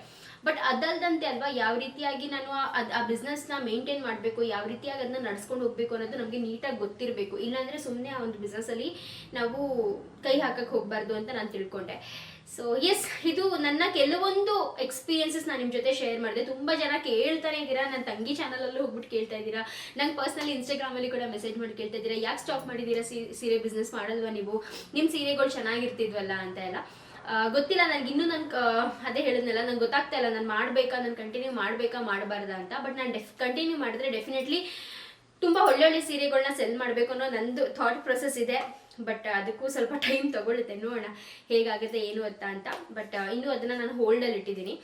ಬಟ್ ಅದಲ್ದಂತೆ ಅಲ್ವಾ ಯಾವ ರೀತಿಯಾಗಿ ನಾನು ಆ ಬಿಸ್ನೆಸ್ನ ಮೇಂಟೈನ್ ಮಾಡಬೇಕು, ಯಾವ ರೀತಿಯಾಗಿ ಅದನ್ನ ನಡ್ಸ್ಕೊಂಡು ಹೋಗ್ಬೇಕು ಅನ್ನೋದು ನಮಗೆ ನೀಟಾಗಿ ಗೊತ್ತಿರಬೇಕು. ಇಲ್ಲಾಂದರೆ ಸುಮ್ಮನೆ ಆ ಒಂದು ಬಿಸ್ನೆಸ್ಸಲ್ಲಿ ನಾವು ಕೈ ಹಾಕಕ್ಕೆ ಹೋಗಬಾರ್ದು ಅಂತ ನಾನು ತಿಳ್ಕೊಂಡೆ. ಸೊ ಎಸ್, ಇದು ನನ್ನ ಕೆಲವೊಂದು ಎಕ್ಸ್ಪೀರಿಯನ್ಸಸ್ ನಾನು ನಿಮ್ಮ ಜೊತೆ ಶೇರ್ ಮಾಡಿದೆ. ತುಂಬ ಜನ ಕೇಳ್ತಾನೆ ಇದ್ದೀರಾ, ನನ್ನ ತಂಗಿ ಚಾನಲಲ್ಲೂ ಹೋಗ್ಬಿಟ್ಟು ಕೇಳ್ತಾ ಇದ್ದೀರಾ, ನಂಗೆ ಪರ್ಸ್ನಲಿ ಇನ್ಸ್ಟಾಗ್ರಾಮಲ್ಲಿ ಕೂಡ ಮೆಸೇಜ್ ಮಾಡಿ ಕೇಳ್ತಾ ಇದ್ದೀರಾ, ಯಾಕೆ ಸ್ಟಾಪ್ ಮಾಡಿದ್ದೀರಾ ಸೀರೆ ಬಿಸ್ನೆಸ್ ಮಾಡಲ್ವಾ ನೀವು, ನಿಮ್ಮ ಸೀರೆಗಳು ಚೆನ್ನಾಗಿರ್ತಿದ್ವಲ್ಲ ಅಂತ ಎಲ್ಲ. ಗೊತ್ತಿಲ್ಲ ನನಗೆ ಇನ್ನೂ. ಅದೇ ಹೇಳಿದ್ನಲ್ಲ, ನಂಗೆ ಗೊತ್ತಾಗ್ತಾ ಇಲ್ಲ ನಾನು ಮಾಡಬೇಕಾ, ನಾನು ಕಂಟಿನ್ಯೂ ಮಾಡಬೇಕಾ ಮಾಡಬಾರ್ದಾ ಅಂತ. ಬಟ್ ನಾನು ಕಂಟಿನ್ಯೂ ಮಾಡಿದ್ರೆ ಡೆಫಿನೆಟ್ಲಿ ತುಂಬ ಒಳ್ಳೊಳ್ಳೆ ಸೀರೆಗಳನ್ನ ಸೆಲ್ ಮಾಡಬೇಕು ಅನ್ನೋ ನಂದು ಥಾಟ್ ಪ್ರೊಸೆಸ್ ಇದೆ. ಬಟ್ ಅದಕ್ಕೂ ಸ್ವಲ್ಪ ಟೈಮ್ ತೊಗೊಳುತ್ತೆ, ನೋಡೋಣ ಹೇಗಾಗುತ್ತೆ ಏನು ಅಂತ. ಬಟ್ ಇನ್ನೂ ಅದನ್ನು ನಾನು ಹೋಲ್ಡಲ್ಲಿ ಇಟ್ಟಿದ್ದೀನಿ.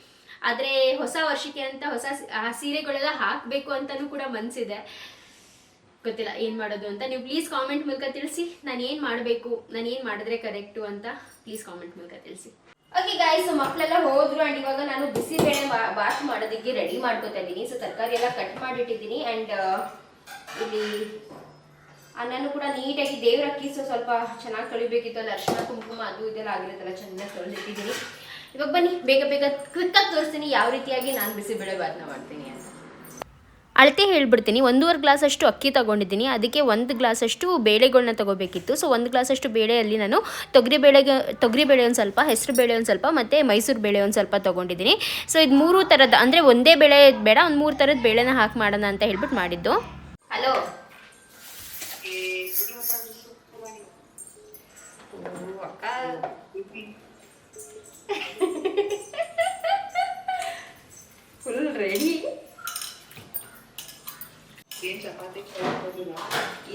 ಆದರೆ ಹೊಸ ವರ್ಷಕ್ಕೆ ಅಂತ ಹೊಸ ಸೀರೆಗಳೆಲ್ಲ ಹಾಕಬೇಕು ಅಂತಲೂ ಕೂಡ ಮನಸ್ಸಿದೆ. ಗೊತ್ತಿಲ್ಲ ಏನು ಮಾಡೋದು ಅಂತ. ನೀವು ಪ್ಲೀಸ್ ಕಾಮೆಂಟ್ ಮೂಲಕ ತಿಳಿಸಿ, ನಾನು ಏನು ಮಾಡಬೇಕು, ನಾನು ಏನು ಮಾಡಿದ್ರೆ ಕರೆಕ್ಟು ಅಂತ ಪ್ಲೀಸ್ ಕಾಮೆಂಟ್ ಮೂಲಕ ತಿಳಿಸಿ. ಓಕೆ ಗಾಯ್ಸ್, ಮಕ್ಕಳೆಲ್ಲ ಹೋದ್ರು. ಆ್ಯಂಡ್ ಇವಾಗ ನಾನು ಬಿಸಿಬೇಳೆ ಬಾತ್ ಮಾಡೋದಕ್ಕೆ ರೆಡಿ ಮಾಡ್ಕೊತಾ ಇದ್ದೀನಿ. ಸೊ ತರಕಾರಿ ಎಲ್ಲ ಕಟ್ ಮಾಡಿಟ್ಟಿದ್ದೀನಿ. ಆ್ಯಂಡ್ ಇಲ್ಲಿ ಅನ್ನನೂ ಕೂಡ ನೀಟಾಗಿ ದೇವ್ರ ಅಕ್ಕಿ ಸ್ವಲ್ಪ ಚೆನ್ನಾಗಿ ತೊಳಿಬೇಕಿತ್ತು, ಅಲ್ಲಿ ಅರ್ಶಿನ ಕುಂಕುಮ ಅದು ಇದೆಲ್ಲ ಆಗಿರುತ್ತಲ್ಲ, ಚೆನ್ನಾಗಿ ತೊಳೆದಿಟ್ಟಿದ್ದೀನಿ. ಇವಾಗ ಬನ್ನಿ ಬೇಗ ಕ್ವಿಕ್ಕಾಗಿ ತೋರಿಸ್ತೀನಿ ಯಾವ ರೀತಿಯಾಗಿ ನಾನು ಬಿಸಿಬೇಳೆ ಬಾತ್ನ ಮಾಡ್ತೀನಿ ಅಂತ. ಅಳತೆ ಹೇಳ್ಬಿಡ್ತೀನಿ. 1.5 ಗ್ಲಾಸಷ್ಟು ಅಕ್ಕಿ ತೊಗೊಂಡಿದ್ದೀನಿ, ಅದಕ್ಕೆ 1 ಗ್ಲಾಸಷ್ಟು ಬೇಳೆಗಳನ್ನ ತೊಗೋಬೇಕಿತ್ತು. ಸೊ 1 ಗ್ಲಾಸಷ್ಟು ಬೇಳೆಯಲ್ಲಿ ನಾನು ತೊಗರಿಬೇಳೆ ಒಂದು ಸ್ವಲ್ಪ, ಹೆಸರು ಬೇಳೆ ಒಂದು ಸ್ವಲ್ಪ, ಮತ್ತು ಮೈಸೂರು ಬೇಳೆ ಒಂದು ಸ್ವಲ್ಪ ತೊಗೊಂಡಿದ್ದೀನಿ. ಸೊ ಇದು 3 ಥರದ, ಅಂದರೆ ಒಂದೇ ಬೇಳೆ ಬೇಡ, ಒಂದು 3 ಥರದ ಬೇಳೆನ ಹಾಕಿ ಮಾಡೋಣ ಅಂತ ಹೇಳ್ಬಿಟ್ಟು ಮಾಡಿದ್ದು. ಹಲೋ ಅಕ್ಕ, ಫುಲ್ ರೆಡಿ.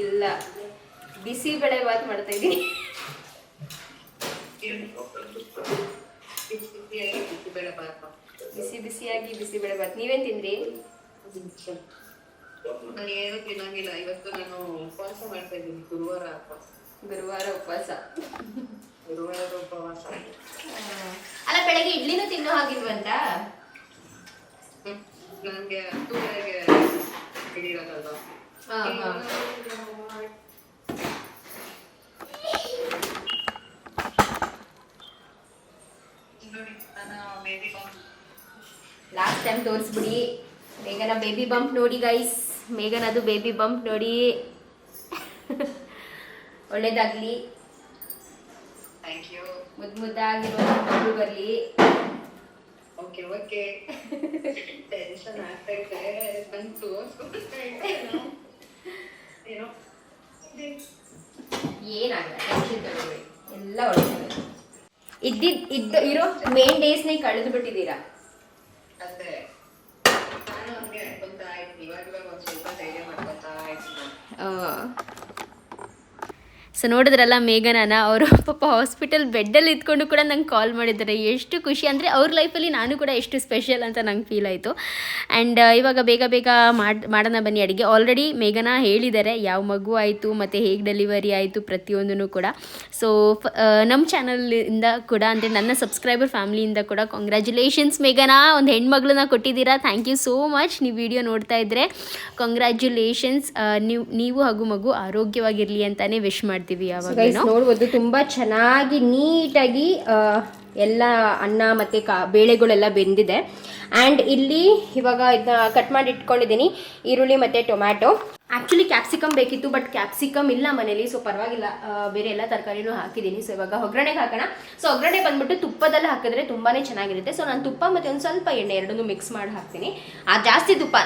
ಇಲ್ಲ, ಬಿಸಿಬೇಳೆ ಬಾತ್ ಮಾಡ್ತಾ ಇದ್ದೀನಿ. ಬಿಸಿಯಾಗಿ ಬಿಸಿಬೇಳೆ ಬಾತ್. ನೀವೇನ್ ತಿಂದ್ರಿ? ಏನು ತಿನ್ನಂಗಿಲ್ಲ ಇವತ್ತು, ನಾನು ಉಪವಾಸ ಮಾಡ್ತಾ ಇದ್ದೀನಿ. ಗುರುವಾರ ಉಪವಾಸ. ಗುರುವಾರದ ಉಪವಾಸ. ಅಲ್ಲ ಬೆಳಗ್ಗೆ ಇಡ್ಲಿನೂ ತಿನ್ನೋ ಹಾಗಿಲ್ವಂತ. ನನ್ಗೆ 10:30ಗೆ ಹಿಡಿಯೋದಲ್ವಾ. ನೋಡಿ ನನ್ನ ಬೇಬಿ ಬಂಪ್. ಲಾಸ್ಟ್ ಟೈಮ್ ತೋರಿಸ್ಬಿಡಿ ಮೇಘನ ಬೇಬಿ ಬಂಪ್ ನೋಡಿ ಗೈಸ್. ಮೇಘನ ಅದು ಬೇಬಿ ಬಂಪ್ ನೋಡಿ. ಒಳ್ಳೇದಾಗ್ಲಿ, ಥ್ಯಾಂಕ್ ಯು. ಮುದ್ದಾಗಿರೋ ಮಗಳು ಬರಲಿ. Okay okay. ಟೆನ್ಷನ್ ಆಗ್ತಾ ಇದೆ, ಬಂದು ತೋರಿಸ್ಕೊಳ್ತಾ ಏನೋ ಏನಾಗಲ್ಲ, ಟೆನ್ಷನ್ ತಗೋಬೇಡಿ, ಎಲ್ಲ ಒಳ್ಳೆಯದು. ಇರೋ ಮೇನ್ ಡೇಸ್ನೇ ಕಳೆದು ಬಿಟ್ಟಿದ್ದೀರಾ. ಅದೇ ನಾನು ಹಂಗೆ ಅನ್ಕೊಂತಾ ಇದ್ದೀನಿ. ಇವಾಗ ಒಂದು ಸ್ವಲ್ಪ ಧೈರ್ಯ ಮಾಡ್ಕೊತಾ ಇದ್ದೀನಿ. ಸೊ ನೋಡಿದ್ರಲ್ಲ ಮೇಘನನ, ಅವರು ಪಾಪ ಹಾಸ್ಪಿಟಲ್ ಬೆಡ್ಡಲ್ಲಿ ಇದ್ಕೊಂಡು ಕೂಡ ನಂಗೆ ಕಾಲ್ ಮಾಡಿದ್ದಾರೆ. ಎಷ್ಟು ಖುಷಿ ಅಂದರೆ ಅವ್ರ ಲೈಫಲ್ಲಿ ನಾನು ಕೂಡ ಎಷ್ಟು ಸ್ಪೆಷಲ್ ಅಂತ ನಂಗೆ ಫೀಲ್ ಆಯಿತು. ಆ್ಯಂಡ್ ಇವಾಗ ಬೇಗ ಬೇಗ ಮಾಡೋಣ ಬನ್ನಿ ಅಡುಗೆ. ಆಲ್ರೆಡಿ ಮೇಘನ ಹೇಳಿದ್ದಾರೆ ಯಾವ ಮಗು ಆಯಿತು ಮತ್ತು ಹೇಗೆ ಡೆಲಿವರಿ ಆಯಿತು ಪ್ರತಿಯೊಂದೂ ಕೂಡ. ಸೊ ನಮ್ಮ ಚಾನಲಿಂದ ಕೂಡ ಅಂದರೆ ನನ್ನ ಸಬ್ಸ್ಕ್ರೈಬರ್ ಫ್ಯಾಮಿಲಿಯಿಂದ ಕೂಡ ಕಾಂಗ್ರ್ಯಾಚುಲೇಷನ್ಸ್ ಮೇಘನಾ, ಒಂದು ಹೆಣ್ಮಗಳನ್ನ ಕೊಟ್ಟಿದ್ದೀರಾ. Thank you so much. ನೀವು ವಿಡಿಯೋ ನೋಡ್ತಾ ಇದ್ದರೆ ಕಾಂಗ್ರ್ಯಾಚುಲೇಷನ್ಸ್. ನೀವು ಹಾಗೂ ಮಗು ಆರೋಗ್ಯವಾಗಿರಲಿ ಅಂತಲೇ ವಿಶ್ ಮಾಡ್ತೀವಿ. ನೋಡ್ಬೋದು ತುಂಬಾ ಚೆನ್ನಾಗಿ ನೀಟಾಗಿ ಎಲ್ಲ ಅನ್ನ ಮತ್ತೆ ಬೇಳೆಗಳೆಲ್ಲ ಬೆಂದಿದೆ. ಆ್ಯಂಡ್ ಇಲ್ಲಿ ಇವಾಗ ಇದನ್ನ ಕಟ್ ಮಾಡಿ ಇಟ್ಕೊಂಡಿದ್ದೀನಿ, ಈರುಳ್ಳಿ ಮತ್ತು ಟೊಮ್ಯಾಟೊ. ಆ್ಯಕ್ಚುಲಿ ಕ್ಯಾಪ್ಸಿಕಮ್ ಬೇಕಿತ್ತು, ಬಟ್ ಕ್ಯಾಪ್ಸಿಕಮ್ ಇಲ್ಲ ಮನೇಲಿ, ಸೊ ಪರವಾಗಿಲ್ಲ, ಬೇರೆ ಎಲ್ಲ ತರಕಾರಿನೂ ಹಾಕಿದ್ದೀನಿ. ಸೊ ಇವಾಗ ಒಗ್ಗರಣೆಗೆ ಹಾಕೋಣ. ಸೊ ಒಗ್ಗರಣೆ ಬಂದ್ಬಿಟ್ಟು ತುಪ್ಪದಲ್ಲಿ ಹಾಕಿದ್ರೆ ತುಂಬಾ ಚೆನ್ನಾಗಿರುತ್ತೆ. ಸೊ ನಾನು ತುಪ್ಪ ಮತ್ತು ಒಂದು ಸ್ವಲ್ಪ ಎಣ್ಣೆ ಎರಡನ್ನೂ ಮಿಕ್ಸ್ ಮಾಡಿ ಹಾಕ್ತೀನಿ. ಜಾಸ್ತಿ ತುಪ್ಪ,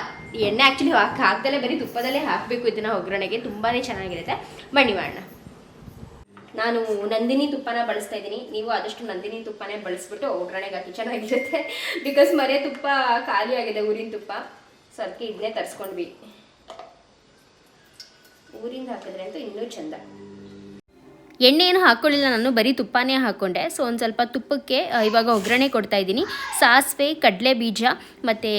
ಎಣ್ಣೆ ಆ್ಯಕ್ಚುಲಿ ಹಾಕ್ದಲ್ಲೇ ಬರೀ ತುಪ್ಪದಲ್ಲೇ ಹಾಕಬೇಕು ಇದನ್ನು ಒಗ್ಗರಣೆಗೆ, ತುಂಬಾ ಚೆನ್ನಾಗಿರುತ್ತೆ. ಬನ್ನಿ ಮಾಡೋಣ. ನಾನು ನಂದಿನಿ ತುಪ್ಪನ ಬಳಸ್ತಾ ಇದ್ದೀನಿ. ನೀವು ಆದಷ್ಟು ನಂದಿನಿ ತುಪ್ಪನೇ ಬಳಸ್ಬಿಟ್ಟು ಒಗ್ಗರಣೆಗೆ ಹಾಕಿ, ಚೆನ್ನಾಗಿರುತ್ತೆ. ಬಿಕಾಸ್ ಮರೆ ತುಪ್ಪ ಖಾಲಿ ಆಗಿದೆ, ಊರಿನ ತುಪ್ಪ. ಸೊ ಅದಕ್ಕೆ ಇದನ್ನೇ ತರಿಸ್ಕೊಂಡ್ವಿ. ಊರಿಂದ ಹಾಕಿದ್ರೆ ಅಂತೂ ಇನ್ನೂ ಚೆಂದ. ಎಣ್ಣೆ ಏನು ಹಾಕ್ಕೊಳ್ಳಿಲ್ಲ ನಾನು, ಬರೀ ತುಪ್ಪನೇ ಹಾಕ್ಕೊಂಡೆ. ಸೊ ಒಂದು ಸ್ವಲ್ಪ ತುಪ್ಪಕ್ಕೆ ಇವಾಗ ಒಗ್ಗರಣೆ ಕೊಡ್ತಾ ಇದ್ದೀನಿ. ಸಾಸಿವೆ, ಕಡಲೆ ಬೀಜ ಮತ್ತು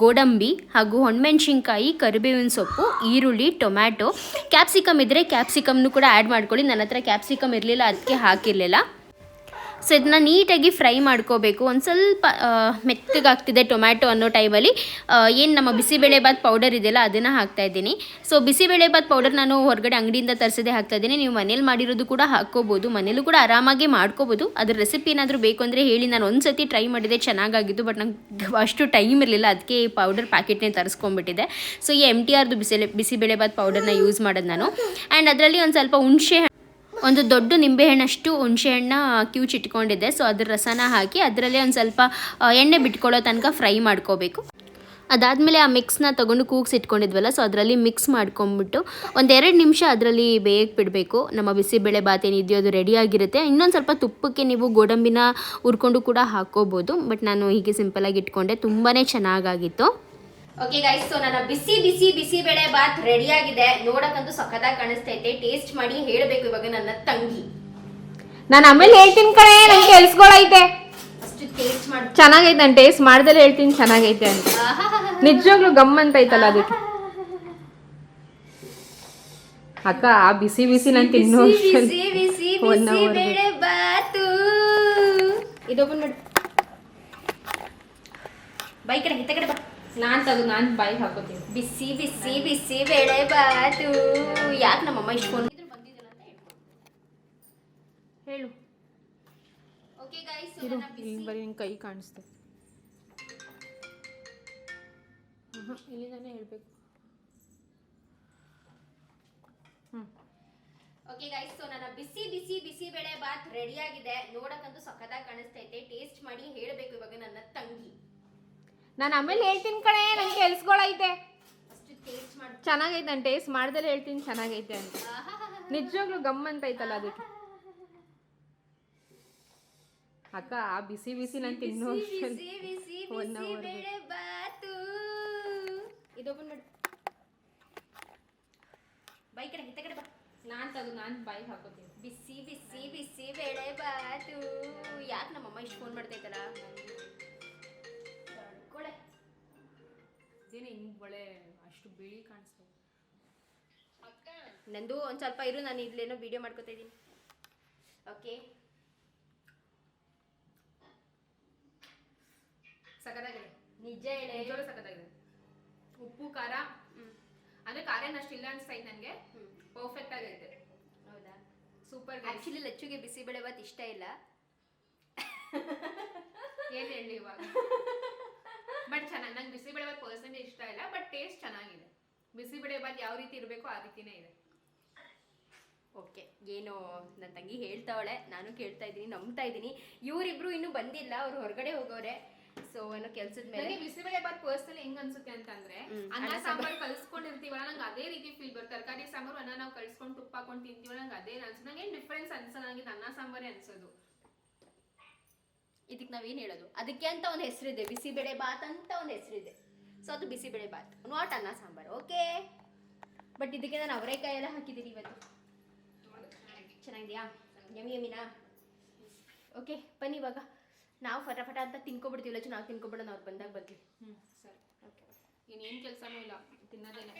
ಗೋಡಂಬಿ ಹಾಗೂ ಒಣಮೆಣ್ಸಿನ್ಕಾಯಿ, ಕರಿಬೇವಿನ ಸೊಪ್ಪು, ಈರುಳ್ಳಿ, ಟೊಮ್ಯಾಟೊ, ಕ್ಯಾಪ್ಸಿಕಮ್ ಇದ್ದರೆ ಕ್ಯಾಪ್ಸಿಕಮ್ನು ಕೂಡ ಆ್ಯಡ್ ಮಾಡ್ಕೊಳ್ಳಿ. ನನ್ನ ಹತ್ರ ಕ್ಯಾಪ್ಸಿಕಮ್ ಇರಲಿಲ್ಲ, ಅದಕ್ಕೆ ಹಾಕಿರಲಿಲ್ಲ. ಸೊ ಇದನ್ನ ನೀಟಾಗಿ ಫ್ರೈ ಮಾಡ್ಕೋಬೇಕು. ಒಂದು ಸ್ವಲ್ಪ ಮೆತ್ತಗಾಗ್ತಿದೆ ಟೊಮ್ಯಾಟೊ ಅನ್ನೋ ಟೈಮಲ್ಲಿ ಏನು ನಮ್ಮ ಬಿಸಿಬೇಳೆಬಾತ್ ಪೌಡರ್ ಇದೆಯಲ್ಲ ಅದನ್ನು ಹಾಕ್ತಾಯಿದ್ದೀನಿ. ಸೊ ಬಿಸಿಬೇಳೆಬಾತ್ ಪೌಡರ್ ನಾನು ಹೊರಗಡೆ ಅಂಗಡಿಯಿಂದ ತರಿಸೋದೇ ಹಾಕ್ತಾಯಿದ್ದೀನಿ. ನೀವು ಮನೇಲಿ ಮಾಡಿರೋದು ಕೂಡ ಹಾಕ್ಕೋಬೋದು, ಮನೇಲೂ ಕೂಡ ಆರಾಮಾಗಿ ಮಾಡ್ಕೋಬೋದು. ಅದ್ರ ರೆಸಿಪಿ ಏನಾದರೂ ಬೇಕು ಅಂದರೆ ಹೇಳಿ. ನಾನು ಒಂದು ಸತಿ ಟ್ರೈ ಮಾಡಿದೆ, ಚೆನ್ನಾಗಾಗಿತ್ತು, ಬಟ್ ನಂಗೆ ಅಷ್ಟು ಟೈಮ್ ಇರಲಿಲ್ಲ, ಅದಕ್ಕೆ ಈ ಪೌಡರ್ ಪ್ಯಾಕೆಟ್ನೇ ತರಿಸ್ಕೊಂಡ್ಬಿಟ್ಟಿದೆ. ಸೊ ಈ MTRದು ಬಿಸಿಬೇಳೆಬಾತ್ ಪೌಡರ್ನ ಯೂಸ್ ಮಾಡೋದು ನಾನು. ಆ್ಯಂಡ್ ಅದರಲ್ಲಿ ಒಂದು ಸ್ವಲ್ಪ ಒಂದು ದೊಡ್ಡ ನಿಂಬೆಹಣ್ಣಷ್ಟು ಹುಣಸೆಹಣ್ಣ ಕಿವುಚಿಟ್ಕೊಂಡಿದ್ದೆ. ಸೊ ಅದ್ರ ರಸನ ಹಾಕಿ ಅದರಲ್ಲೇ ಒಂದು ಸ್ವಲ್ಪ ಎಣ್ಣೆ ಬಿಟ್ಕೊಳ್ಳೋ ತನಕ ಫ್ರೈ ಮಾಡ್ಕೋಬೇಕು. ಅದಾದಮೇಲೆ ಆ ಮಿಕ್ಸ್ನ ತೊಗೊಂಡು ಕೂಗಿಸಿಟ್ಕೊಂಡಿದ್ವಲ್ಲ, ಸೊ ಅದರಲ್ಲಿ ಮಿಕ್ಸ್ ಮಾಡ್ಕೊಂಬಿಟ್ಟು ಒಂದು 2 ನಿಮಿಷ ಅದರಲ್ಲಿ ಬೇಯಕ್ಕೆ ಬಿಡಬೇಕು. ನಮ್ಮ ಬಿಸಿಬೇಳೆ ಬಾತ್ ಏನಿದೆಯೋ ಅದು ರೆಡಿಯಾಗಿರುತ್ತೆ. ಇನ್ನೊಂದು ಸ್ವಲ್ಪ ತುಪ್ಪಕ್ಕೆ ನೀವು ಗೋಡಂಬಿನ ಹುರ್ಕೊಂಡು ಕೂಡ ಹಾಕ್ಕೋಬೋದು, ಬಟ್ ನಾನು ಹೀಗೆ ಸಿಂಪಲಾಗಿ ಇಟ್ಕೊಂಡೆ. ತುಂಬಾ ಚೆನ್ನಾಗಾಗಿತ್ತು. ಓಕೆ ಗೈಸ್, ಸೊ ನನ್ನ ಬಿಸಿಬೇಳೆ ಬಾತ್ ರೆಡಿ ಆಗಿದೆ. ನೋಡಕ್ಕಂತೂ ಸಖತ್ತಾಗಿ ಕಾಣಿಸ್ತೈತೆ. ಟೇಸ್ಟ್ ಮಾಡಿ ಹೇಳಬೇಕು ಇವಾಗ ನನ್ನ ತಂಗಿ. ನಾನು ಆಮೇಲೆ ಹೇಳ್ತೀನಿ ಕಣೆ, ನಂಗೆ ಕೆಲ್ಸಗಳೈತೆ. ಅಷ್ಟು ಟೇಸ್ಟ್ ಮಾಡಿ ಚೆನ್ನಾಗೈತೆ. ನಾನು ಟೇಸ್ಟ್ ಮಾಡ್ದಲೇ ಹೇಳ್ತೀನಿ ಚೆನ್ನಾಗೈತೆ ಅಂತ. ನಿಜವಾಗ್ಲೂ ಗಮ್ ಅಂತ ಐತಲ್ಲ ಅದಕ್ಕೆ. ಅಕ್ಕ ಆ ಬಿಸಿ ನಾನು ತಿನ್ನೋ ಬಿಸಿಬೇಳೆ ಬಾತು. ಇದು ಓಪನ್ ಮಾಡಿ ಬೈ ಕಡೆ ಹಿತ್ತ ಕಡೆ ಬಾ. ನಾನು ಬಾಯಿ ಹಾಕೋತೀನಿ. ಬಿಸಿಬೇಳೆ ಬಾತು. ಯಾಕೆ ನಮ್ಮಮ್ಮ ಇಷ್ಟು ಫೋನ್ ಬಂದಿದ್ದಿಲ್ಲ ಅಂತ ಹೇಳು. ಓಕೆ ಗೈಸ್, ಬರೀ ನಿನ್ ಕೈ ಕಾಣಿಸ್ತೆ. ಇಲ್ಲಿಂದಾನೆ ಹೇಳ್ಬೇಕು. ಓಕೆ ಗೈಸ್, ಸೊ ನನ್ನ ಬಿಸಿಬೇಳೆ ಬಾತ್ ರೆಡಿ ಆಗಿದೆ. ನೋಡಕ್ಕಂತೂ ಸಖತ್ತಾಗಿ ಕಾಣಿಸ್ತೈತೆ. ಟೇಸ್ಟ್ ಮಾಡಿ ಹೇಳಬೇಕು ಇವಾಗ ನನ್ನ ತಂಗಿ. ನಾನು ಆಮೇಲೆ ಹೇಳ್ತೀನಿ ಕಣೆ, ನಂಗೆ ಕೆಲ್ಸಗಳೈತೆ. ಅಷ್ಟು ಟೇಸ್ಟ್ ಮಾಡಿ ಚೆನ್ನಾಗೈತೆ. ನಾನು ಟೇಸ್ಟ್ ಮಾಡ್ದಲೇ ಹೇಳ್ತೀನಿ ಚೆನ್ನಾಗೈತೆ ಅಂತ. ನಿಜವಾಗ್ಲೂ ಗಮ್ ಅಂತ ಐತಲ್ಲ ಅದಕ್ಕೆ. ಅಕ್ಕ ಆ ಬಿಸಿ ನಾನು ತಿನ್ನೋ ಬಿಸಿಬೇಳೆ ಬಾತು. ಇದು ಓಪನ್ ಮಾಡಿ ಬೈ ಕಡೆ ಹಿತ್ತ ಕಡೆ ಬಾ. ನಾನು ಬಾಯಿ ಹಾಕೋತೀನಿ. ಬಿಸಿಬೇಳೆ ಬಾತು. ಯಾಕೆ ನಮ್ಮಮ್ಮ ಇಷ್ಟು ಫೋನ್ ಮಾಡ್ತೈತಲ್ಲ. ಬಳೆ ಅಷ್ಟು ಬಿಳಿ ಕಾಣಿಸ್ತದೆ. ನಂದು ಒಂದು ಸ್ವಲ್ಪ ಇರು, ನಾನು ಇಲ್ಲೇನೋ ವಿಡಿಯೋ ಮಾಡ್ಕೊತಾ ಇದ್ದೀನಿ. ಓಕೆ ನಿಜ ಹೇಳಿ. ನಿಜವಾಗ್ಲೂ ಸಖತ್ತಾಗಿದೆ. ಉಪ್ಪು ಖಾರ ಅಂದ್ರೆ ಖಾರ ಅಷ್ಟು ಇಲ್ಲ ಅನ್ಸ್ತೈತೆ ನನಗೆ. ಪರ್ಫೆಕ್ಟ್ ಆಗೈತೆ. ಹೌದಾ? ಸೂಪರ್. ಆಕ್ಚುಲಿ ಲಚ್ಚುಗೆ ಬಿಸಿಬೇಳೆ ಬಾತ್ ಇಷ್ಟ ಇಲ್ಲ. ಏನ್ ಹೇಳಿ ಇವಾಗ. ಬಟ್ ಚೆನ್ನಾಗಿ, ನಂಗೆ ಬಿಸಿಬೇಳೆ ಬಾತ್ ಪರ್ಸೆಂಟ್ ಇಷ್ಟ ಇಲ್ಲ, ಬಟ್ ಟೇಸ್ಟ್ ಚೆನ್ನಾಗಿದೆ. ಬಿಸಿಬೇಳೆ ಬಾತ್ ಯಾವ ರೀತಿ ಇರಬೇಕು ಆ ರೀತಿನೇ ಇದೆ. ಓಕೆ, ಏನು ನನ್ನ ತಂಗಿ ಹೇಳ್ತಾವಳೆ, ನಾನು ಕೇಳ್ತಾ ಇದ್ದೀನಿ, ನಂಬ್ತಾ ಇದ್ದೀನಿ. ಇವರಿಬ್ರು ಇನ್ನೂ ಬಂದಿಲ್ಲ, ಅವ್ರು ಹೊರಗಡೆ ಹೋಗೋರೆ. ಸೊ ಏನೋ ಕೆಲ್ಸದ ಮೇಲೆ ನನಗೆ ಬಿಸಿಬೇಳೆ ಬಾತ್ ಪರ್ಸನಲಿ ಹೆಂಗ್ ಅನ್ಸುತ್ತೆ ಅಂತಂದ್ರೆ, ಅನ್ನ ಸಾಂಬಾರ್ ಕಲ್ಸ್ಕೊಂಡಿರ್ತೀವಲ್ಲ, ನಂಗೆ ಅದೇ ರೀತಿ ಫೀಲ್ ಬರುತ್ತೆ. ತರಕಾರಿ ಸಾಂಬಾರು ಅನ್ನ ನಾವು ಕಳ್ಸ್ಕೊಂಡು ತುಪ್ಪ ಹಾಕೊಂಡು ತಿಂತೀವಲ್ಲ, ನಂಗೆ ಅದೇ ಅನ್ಸುತ್ತೆ. ನಂಗೆ ಏನ್ ಡಿಫ್ರೆನ್ಸ್ ಅನ್ಸಲ್ಲ, ನನಗೆ ಅನ್ನ ಸಾಂಬಾರೇ ಅನ್ಸೋದು. ಇದಕ್ಕೆ ನಾವೇನು ಹೇಳೋದು, ಅದಕ್ಕೆ ಅಂತ ಒಂದು ಹೆಸರಿದೆ, ಬಿಸಿಬೇಳೆ ಬಾತ್ ಅಂತ ಒಂದು ಹೆಸರಿದೆ. ಸೊ ಅದು ಬಿಸಿಬೇಳೆ ಬಾತ್, ನಾಟ್ ಅನ್ನ ಸಾಂಬಾರು. ಓಕೆ, ಬಟ್ ಇದಕ್ಕೆ ನಾನು ಅವರೆಕಾಯಿ ಎಲ್ಲ ಹಾಕಿದ್ದೀನಿ ಇವತ್ತು. ಚೆನ್ನಾಗಿದೆಯಾ? ಯಮಿನಾ? ಓಕೆ, ಬನ್ನಿ ಇವಾಗ ನಾವು ಫಟಾಫಟ ಅಂತ ತಿನ್ಕೊಬಿಡ್ತೀವಿ. ನಾವು ತಿನ್ಕೊಬಿಡೋಣ, ಅವ್ರು ಬಂದಾಗ ಬರ್ತೀವಿ. ಸರಿ. ಓಕೆ, ಇನ್ನೇನ್ ಕೆಲ್ಸನೂ ಇಲ್ಲ, ತಿನ್ನೋದೇನೆ.